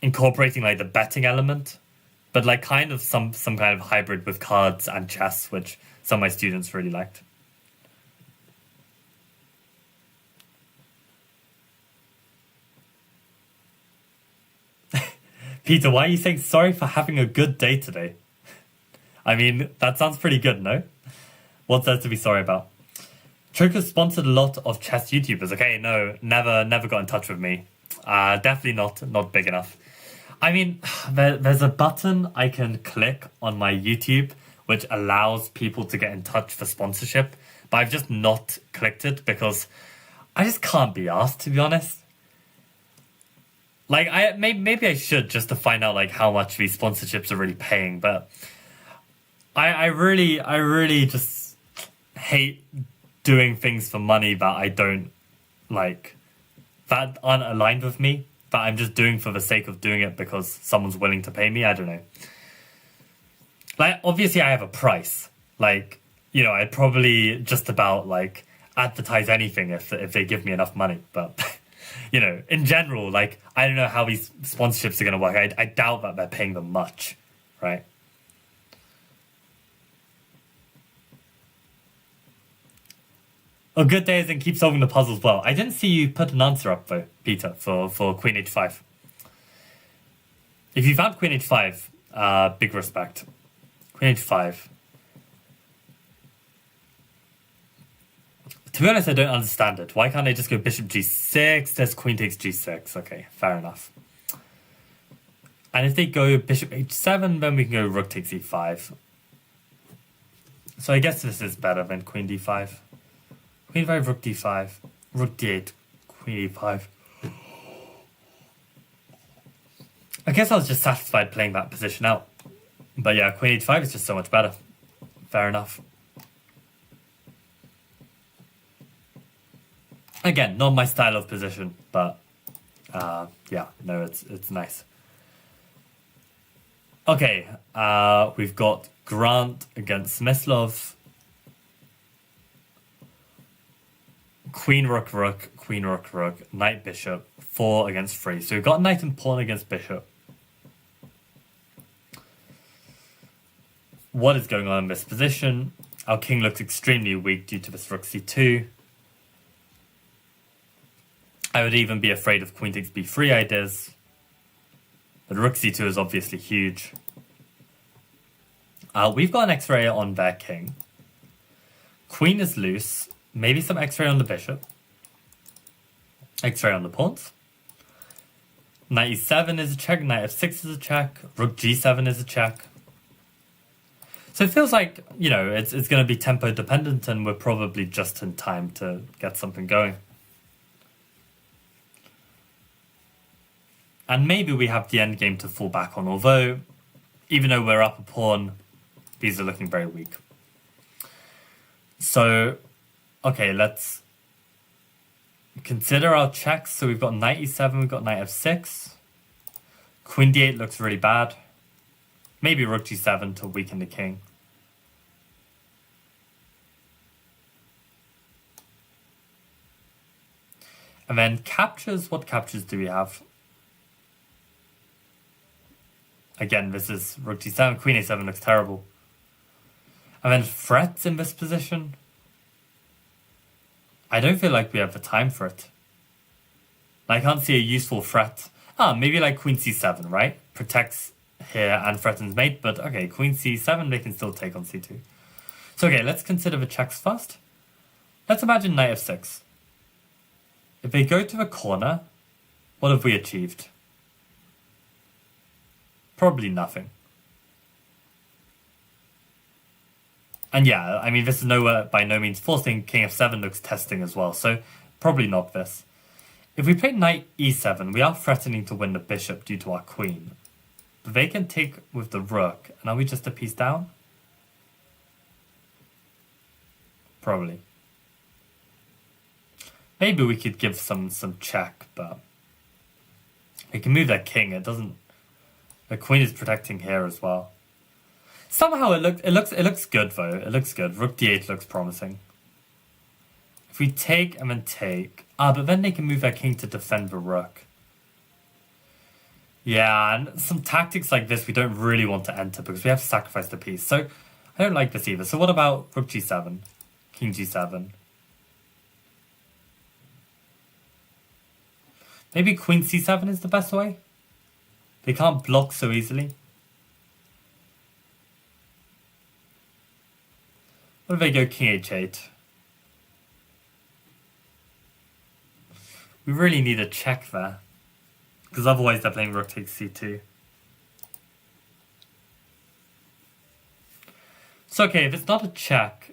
A: incorporating like the betting element, but like kind of some kind of hybrid with cards and chess, which some of my students really liked. Peter, why are you saying sorry for having a good day today? I mean, that sounds pretty good, no? What's there to be sorry about? Choker sponsored a lot of chess YouTubers. Okay, no, never got in touch with me. Definitely not big enough. I mean, there's a button I can click on my YouTube which allows people to get in touch for sponsorship, but I've just not clicked it because I just can't be asked, to be honest. Like, maybe I should, just to find out like how much these sponsorships are really paying, but I really just hate doing things for money that I don't like, that aren't aligned with me, that I'm just doing for the sake of doing it because someone's willing to pay me. I don't know. Like, obviously I have a price. Like, you know, I'd probably just about like advertise anything if they give me enough money. But you know, in general, like, I don't know how these sponsorships are gonna work. I doubt that they're paying them much, right? A good day is in keep solving the puzzles well. I didn't see you put an answer up though, Peter, for Queen H5. If you found Queen H5, big respect. Queen H5. To be honest, I don't understand it. Why can't I just go Bishop G6? There's Queen takes G6. Okay, fair enough. And if they go Bishop H7, then we can go Rook takes E5. So I guess this is better than Queen D5. Queen 5, Rook D5. Rook D8, Queen E5. I guess I was just satisfied playing that position out. But yeah, Queen H5 is just so much better. Fair enough. Again, not my style of position, but yeah, no, it's nice. Okay, we've got Grant against Smyslov. Queen, Rook, Rook, Queen, Rook, Rook, Knight, Bishop, 4 against 3. So we've got Knight and Pawn against Bishop. What is going on in this position? Our king looks extremely weak due to this Rook C2. I would even be afraid of Queen takes B3 ideas. But Rook C2 is obviously huge. We've got an X-ray on their king. Queen is loose. Maybe some X-ray on the bishop. X-ray on the pawns. Knight E7 is a check. Knight F6 is a check. Rook G7 is a check. So it feels like, you know, it's going to be tempo dependent and we're probably just in time to get something going. And maybe we have the endgame to fall back on, although, even though we're up a pawn, these are looking very weak. So, okay, let's consider our checks. So we've got Knight E7, we've got Knight F6. Queen D8 looks really bad. Maybe Rook G7 to weaken the king. And then captures, what captures do we have? Again, this is Rook G7, Queen A7 looks terrible. And then threats in this position. I don't feel like we have the time for it. I can't see a useful threat. Maybe like Queen C7, right? Protects here and threatens mate, but okay, Queen C7, they can still take on C2. So okay, let's consider the checks first. Let's imagine Knight F6. If they go to the corner, what have we achieved? Probably nothing. And yeah, I mean, this is nowhere by no means forcing. King F7 looks testing as well, so probably not this. If we play Knight E7, we are threatening to win the bishop due to our queen. But they can take with the rook, and are we just a piece down? Probably. Maybe we could give some check, but we can move that king. It doesn't. The queen is protecting here as well. Somehow it looks good though. It looks good. Rook D8 looks promising. If we take and then take, but then they can move their king to defend the rook. Yeah, and some tactics like this we don't really want to enter because we have to sacrifice the piece. So I don't like this either. So what about Rook G7, King G7? Maybe Queen C7 is the best way? They can't block so easily. What if they go King H8? We really need a check there. Because otherwise they're playing rook takes c2. So okay, if it's not a check,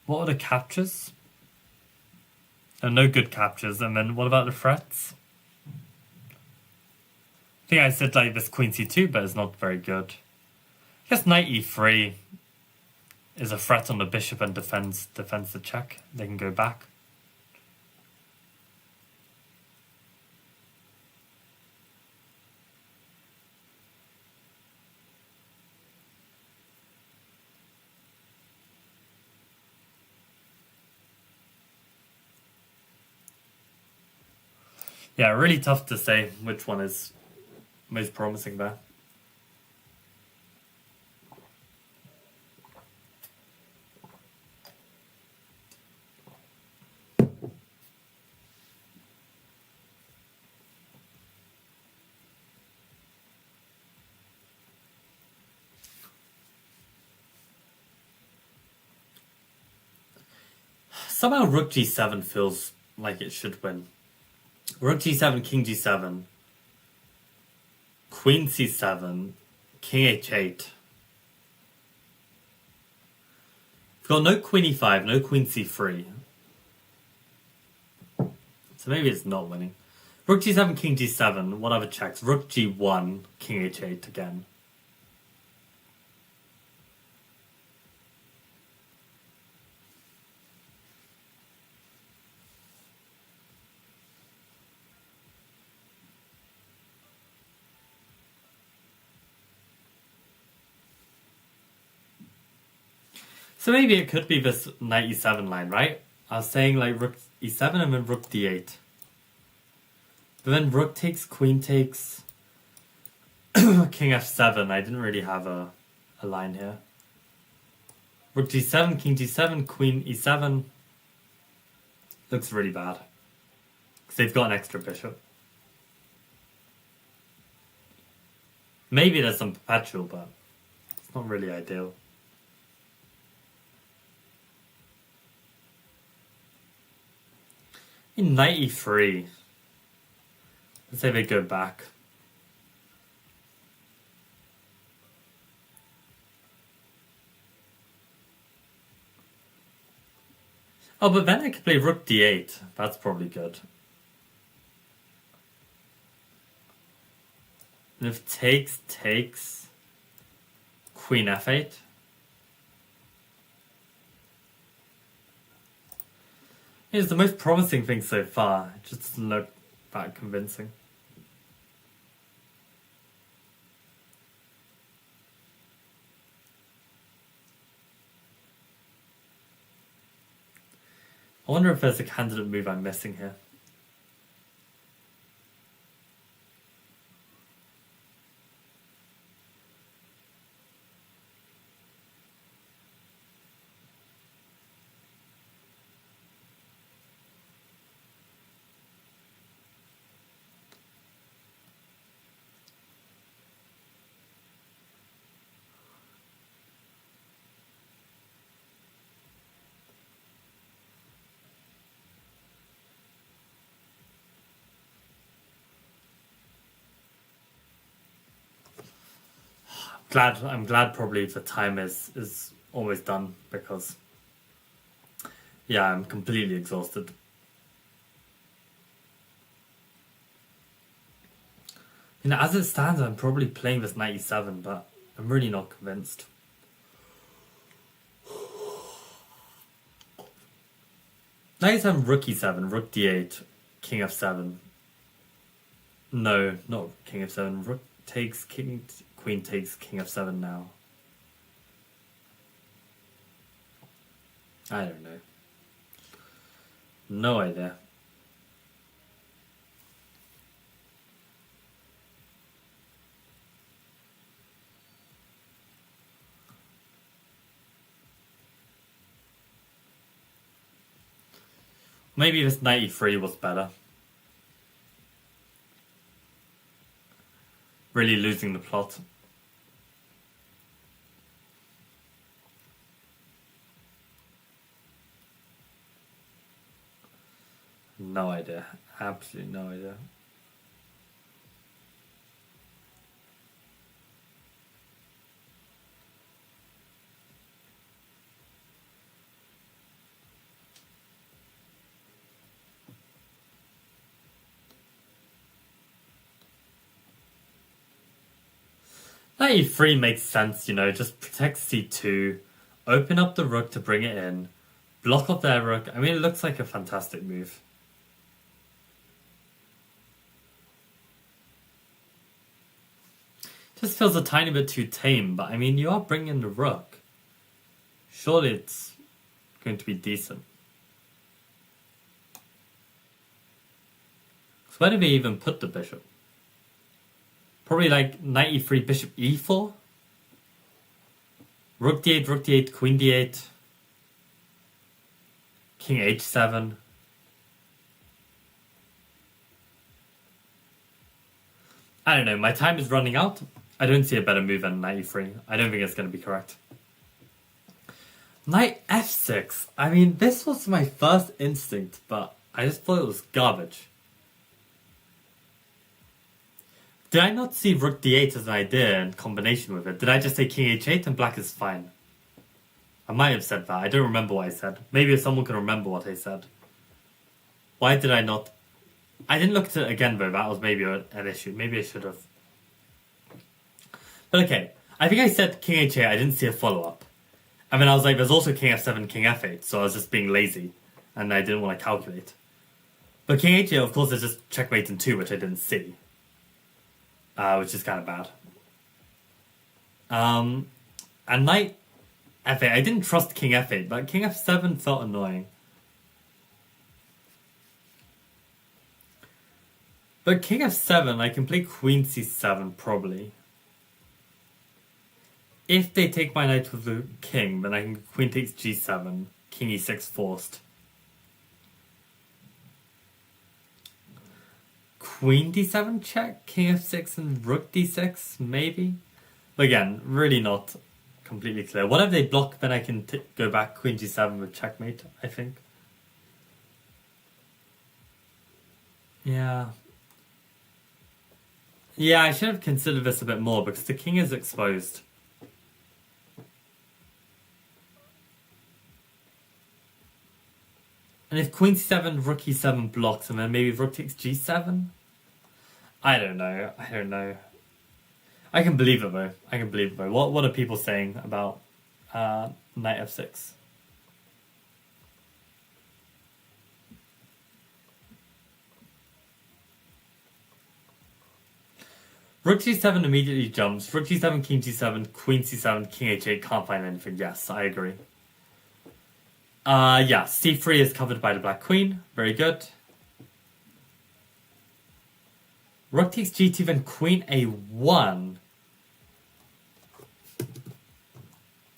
A: what are the captures? Oh, no good captures. And then what about the threats? I think I said like this queen c2, but it's not very good. I guess knight e3 is a threat on the bishop and defends the check. They can go back. Yeah, really tough to say which one is most promising there. Somehow rook g7 feels like it should win. Rook g7, king g7, queen c7, king h8. We've got no queen e5, no queen c3. So maybe it's not winning. Rook g7, king g7, what other checks? Rook g1, king h8 again. So maybe it could be this knight e7 line, right? I was saying like rook e7 and then rook d8. But then rook takes, queen takes, king f7. I didn't really have a line here. Rook g7, king g7, queen e7. Looks really bad. Because they've got an extra bishop. Maybe there's some perpetual, but it's not really ideal. In knight e3. Let's say they go back. Oh, but then I could play rook d8. That's probably good. And if takes, queen f8. It's the most promising thing so far. It just doesn't look that convincing. I wonder if there's a candidate move I'm missing here. I'm glad probably the time is almost done because yeah, I'm completely exhausted. You know, as it stands, I'm probably playing this knight e7, but I'm really not convinced. Knight e7, rook e7, rook d8, king f7. No, not king f7. Rook takes, queen takes, king f7 now. I don't know. No idea. Maybe this knight e3 was better. Really losing the plot. No idea. Absolutely no idea. Knight e3 makes sense, you know, just protect c2, open up the rook to bring it in, block off their rook. I mean, it looks like a fantastic move. Just feels a tiny bit too tame, but I mean, you are bringing the rook. Surely it's going to be decent. So where do we even put the bishop? Probably like knight e3, bishop e4. Rook d8, queen d8. King h7. I don't know, my time is running out. I don't see a better move than knight e3. I don't think it's going to be correct. Knight f6. I mean, this was my first instinct, but I just thought it was garbage. Did I not see rook d8 as an idea in combination with it? Did I just say king h8 and black is fine? I might have said that. I don't remember what I said. Maybe if someone can remember what I said. Why did I not? I didn't look at it again though. That was maybe an issue. Maybe I should have. But okay. I think I said king h8. I didn't see a follow-up. And then I was like, there's also king f7, king f8. So I was just being lazy. And I didn't want to calculate. But king h8, of course, is just checkmate in 2, which I didn't see. Which is kind of bad. And knight f8. I didn't trust king f8, but king f7 felt annoying. But king f7, I can play queen c7 probably. If they take my knight with the king, then I can queen takes g7, king e6 forced. Queen d7 check, king f6 and rook d6, maybe? But again, really not completely clear. What if they block, then I can go back queen g7 with checkmate, I think. Yeah. Yeah, I should have considered this a bit more because the king is exposed. And if queen c7, rook e7 blocks, and then maybe rook takes g7? I don't know. I can believe it though. What are people saying about knight f6? Rook g7 immediately jumps. Rook g7, king g7, queen c7, king h8. Can't find anything. Yes, I agree. Yeah, c3 is covered by the black queen. Very good. Rook takes g2, then queen a1.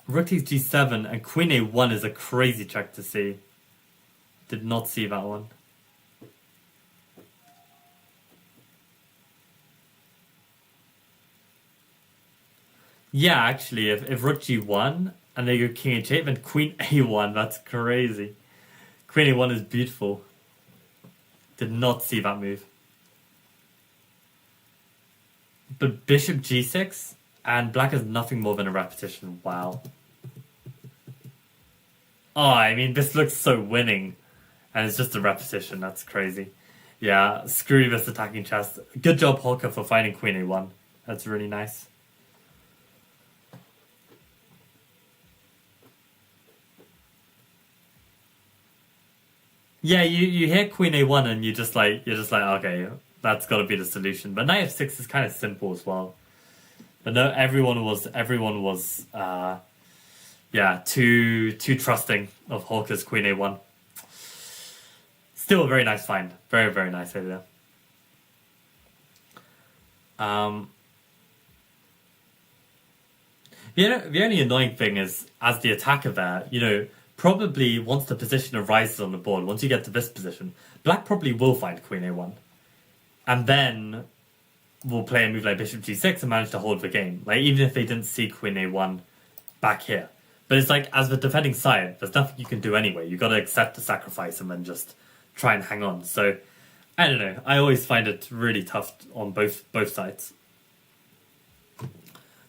A: Rook takes g7, and queen a1 is a crazy check to see. Did not see that one. Yeah, actually, if rook g1, and then you go king h8, then queen a1, that's crazy. Queen a1 is beautiful. Did not see that move. But bishop g6, and black is nothing more than a repetition. Wow. Oh, I mean, this looks so winning. And it's just a repetition. That's crazy. Yeah, screw this attacking chess. Good job, Holker, for finding queen a1. That's really nice. Yeah, you hear queen a1 and you're just like, okay, that's got to be the solution. But knight f6 is kind of simple as well. But no, everyone was, yeah, too trusting of Hawker's queen a1. Still a very nice find. Very, very nice idea. The only annoying thing is, as the attacker there, probably once the position arises on the board, once you get to this position, black probably will find queen a1. And then will play a move like bishop g6 and manage to hold the game. Like, even if they didn't see queen a1 back here. But it's like, as the defending side, there's nothing you can do anyway. You've got to accept the sacrifice and then just try and hang on. So, I don't know. I always find it really tough on both sides.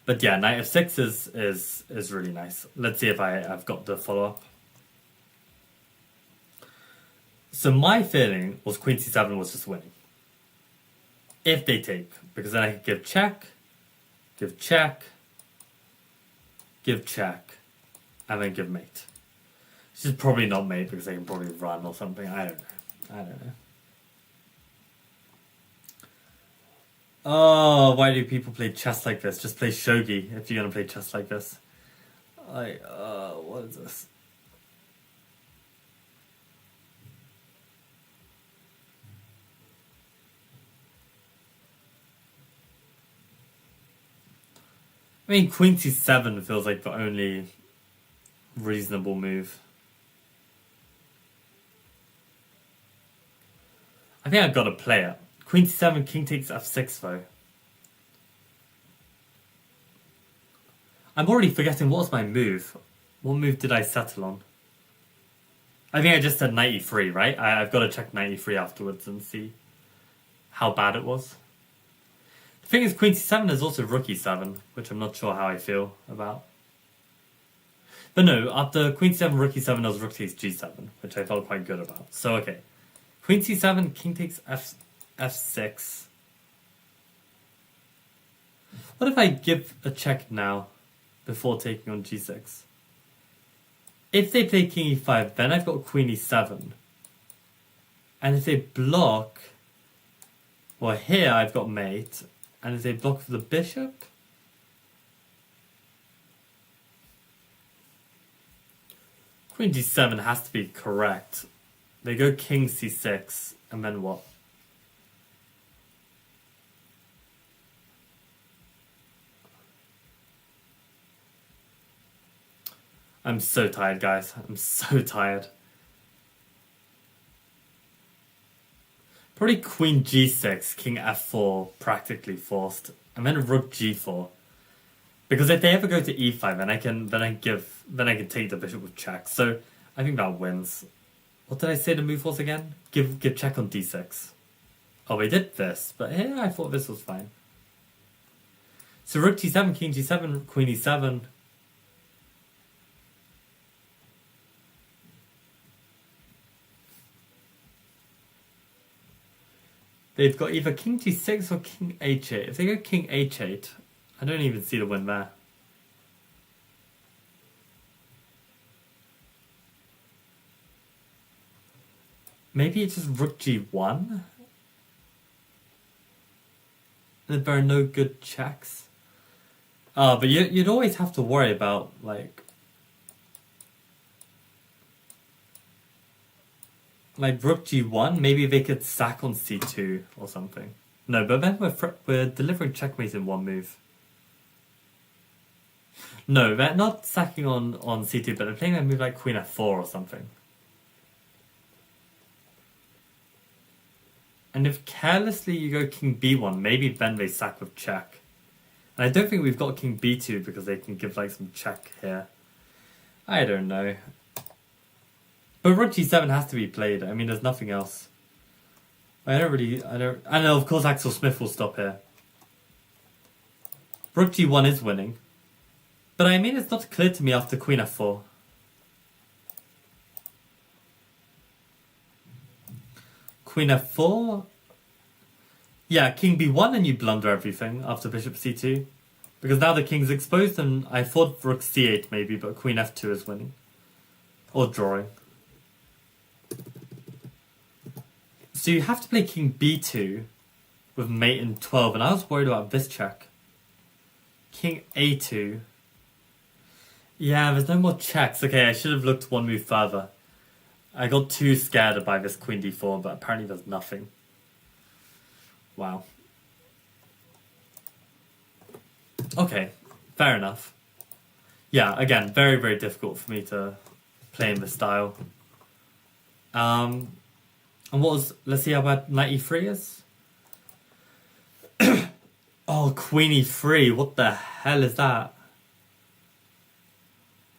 A: But yeah, knight f6 is really nice. Let's see if I've got the follow-up. So my feeling was queen c7 was just winning. If they take, because then I could give check, give check, give check, and then give mate. This is probably not mate because they can probably run or something. I don't know. Oh, why do people play chess like this? Just play shogi if you're gonna play chess like this. What is this? I mean, queen c7 feels like the only reasonable move. I think I've got to play it. Queen c7, king takes f6 though. I'm already forgetting what was my move. What move did I settle on? I think I just said knight e3, right? I've got to check knight e3 afterwards and see how bad it was. The thing is, queen c7 is also rook e7, which I'm not sure how I feel about. But no, after queen c7, rook e7, there was rook takes g7, which I felt quite good about. So, okay. Queen c7, king takes f6. What if I give a check now, before taking on g6? If they play king e5, then I've got queen e7. And if they block... Well, here I've got mate. And if they block for the bishop... Queen d7 has to be correct. They go king c6, and then what? I'm so tired, guys. I'm so tired. Probably queen g6, king f4, practically forced, and then rook g4. Because if they ever go to e5, then I can take the bishop with check. So I think that wins. What did I say the move was again? Give check on d6. Oh, we did this, but here I thought this was fine. So rook g7, king g7, queen e7. They've got either king g6 or king h8. If they go king h8, I don't even see the win there. Maybe it's just rook g1? And there are no good checks. But you'd always have to worry about, like rook g1, maybe they could sack on c2 or something. No, but then we're delivering checkmate in one move. No, they're not sacking on c2, but they're playing a move like queen f4 or something. And if carelessly you go king b1, maybe then they sack with check. And I don't think we've got king b2 because they can give like some check here. I don't know. But rook g7 has to be played. I mean, there's nothing else. I know, of course Axel Smith will stop here. Rook g1 is winning. But I mean, it's not clear to me after queen f4. Queen f4. Yeah, king b1 and you blunder everything after bishop c2. Because now the king's exposed and I thought rook c8 maybe, but queen f2 is winning. Or drawing. So you have to play king b2 with mate in 12, and I was worried about this check. King a2. Yeah, there's no more checks. Okay, I should have looked one move further. I got too scared by this queen d4, but apparently there's nothing. Wow. Okay, fair enough. Yeah, again, very, very difficult for me to play in this style. And what was... Let's see how bad knight e3 is. Oh, queen e3. What the hell is that?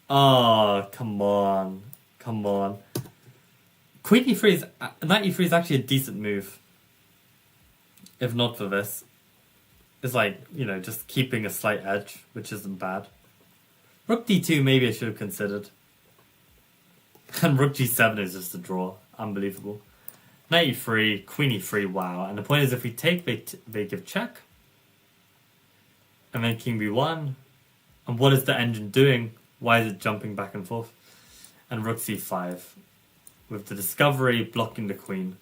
A: Oh, come on. Come on. Queen e3 is... Knight e3 is actually a decent move. If not for this. It's like, you know, just keeping a slight edge, which isn't bad. Rook d2 maybe I should have considered. And rook g7 is just a draw. Unbelievable. Knight e3, queen e3, wow. And the point is if we take, they give check. And then king b1. And what is the engine doing? Why is it jumping back and forth? And rook c5. With the discovery blocking the queen.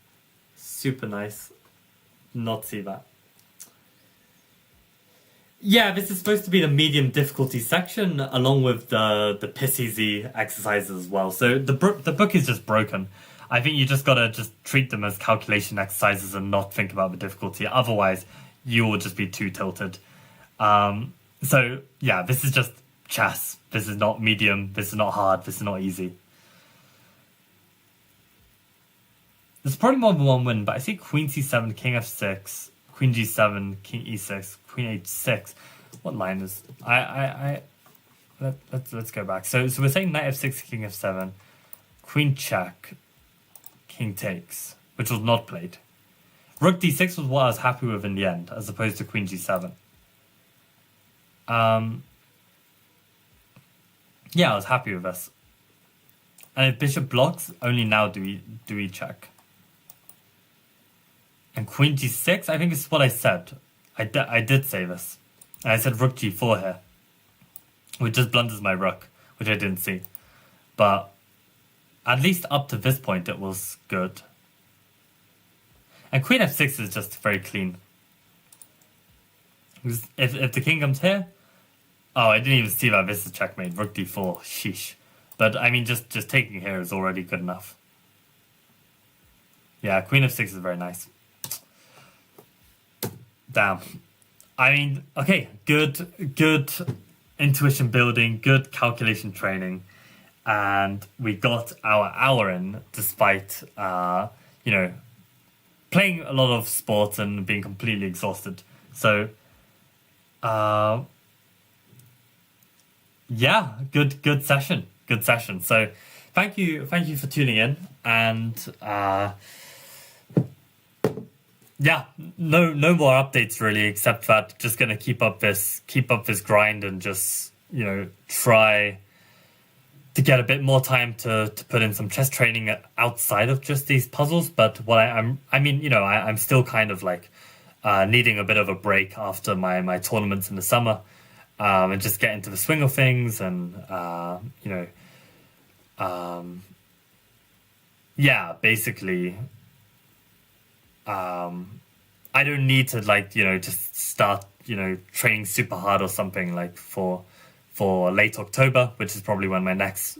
A: Super nice. Not see that. Yeah, this is supposed to be the medium difficulty section, along with the piss easy exercises as well. So the book is just broken. I think you just gotta just treat them as calculation exercises and not think about the difficulty. Otherwise, you will just be too tilted. So yeah, this is just chess. This is not medium. This is not hard. This is not easy. There's probably more than one win, but I see queen c7, king f6, queen g7, king e6, queen h6. What line is let's go back. So we're saying knight f6, king f7, queen check, king takes, which was not played. Rook d6 was what I was happy with in the end, as opposed to queen g7. Yeah, I was happy with this. And if bishop blocks, only now do we check. And queen g6, I think this is what I said. I did say this. And I said rook g4 here, which just blunders my rook, which I didn't see. But at least up to this point, it was good. And queen f6 is just very clean. If the king comes here, oh, I didn't even see that this is checkmate. Rook d4, sheesh. But I mean, just taking here is already good enough. Yeah, queen f6 is very nice. Damn. I mean, okay, good intuition building, good calculation training, and we got our hour in despite, playing a lot of sports and being completely exhausted. So, yeah, good session. So, thank you for tuning in, and yeah, no more updates really, except that just gonna keep up this grind and just try to get a bit more time to put in some chess training outside of just these puzzles. But what I'm still kind of like needing a bit of a break after my tournaments in the summer, and just get into the swing of things, and yeah, basically. I don't need to just start training super hard or something like for late October, which is probably when my next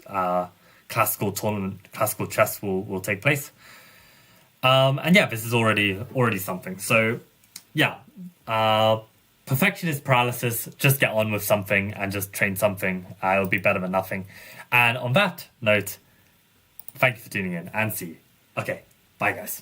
A: classical chess will take place. And yeah, this is already something. So yeah, perfectionist paralysis. Just get on with something and just train something. It'll be better than nothing. And on that note, thank you for tuning in, and see you. Okay, bye guys.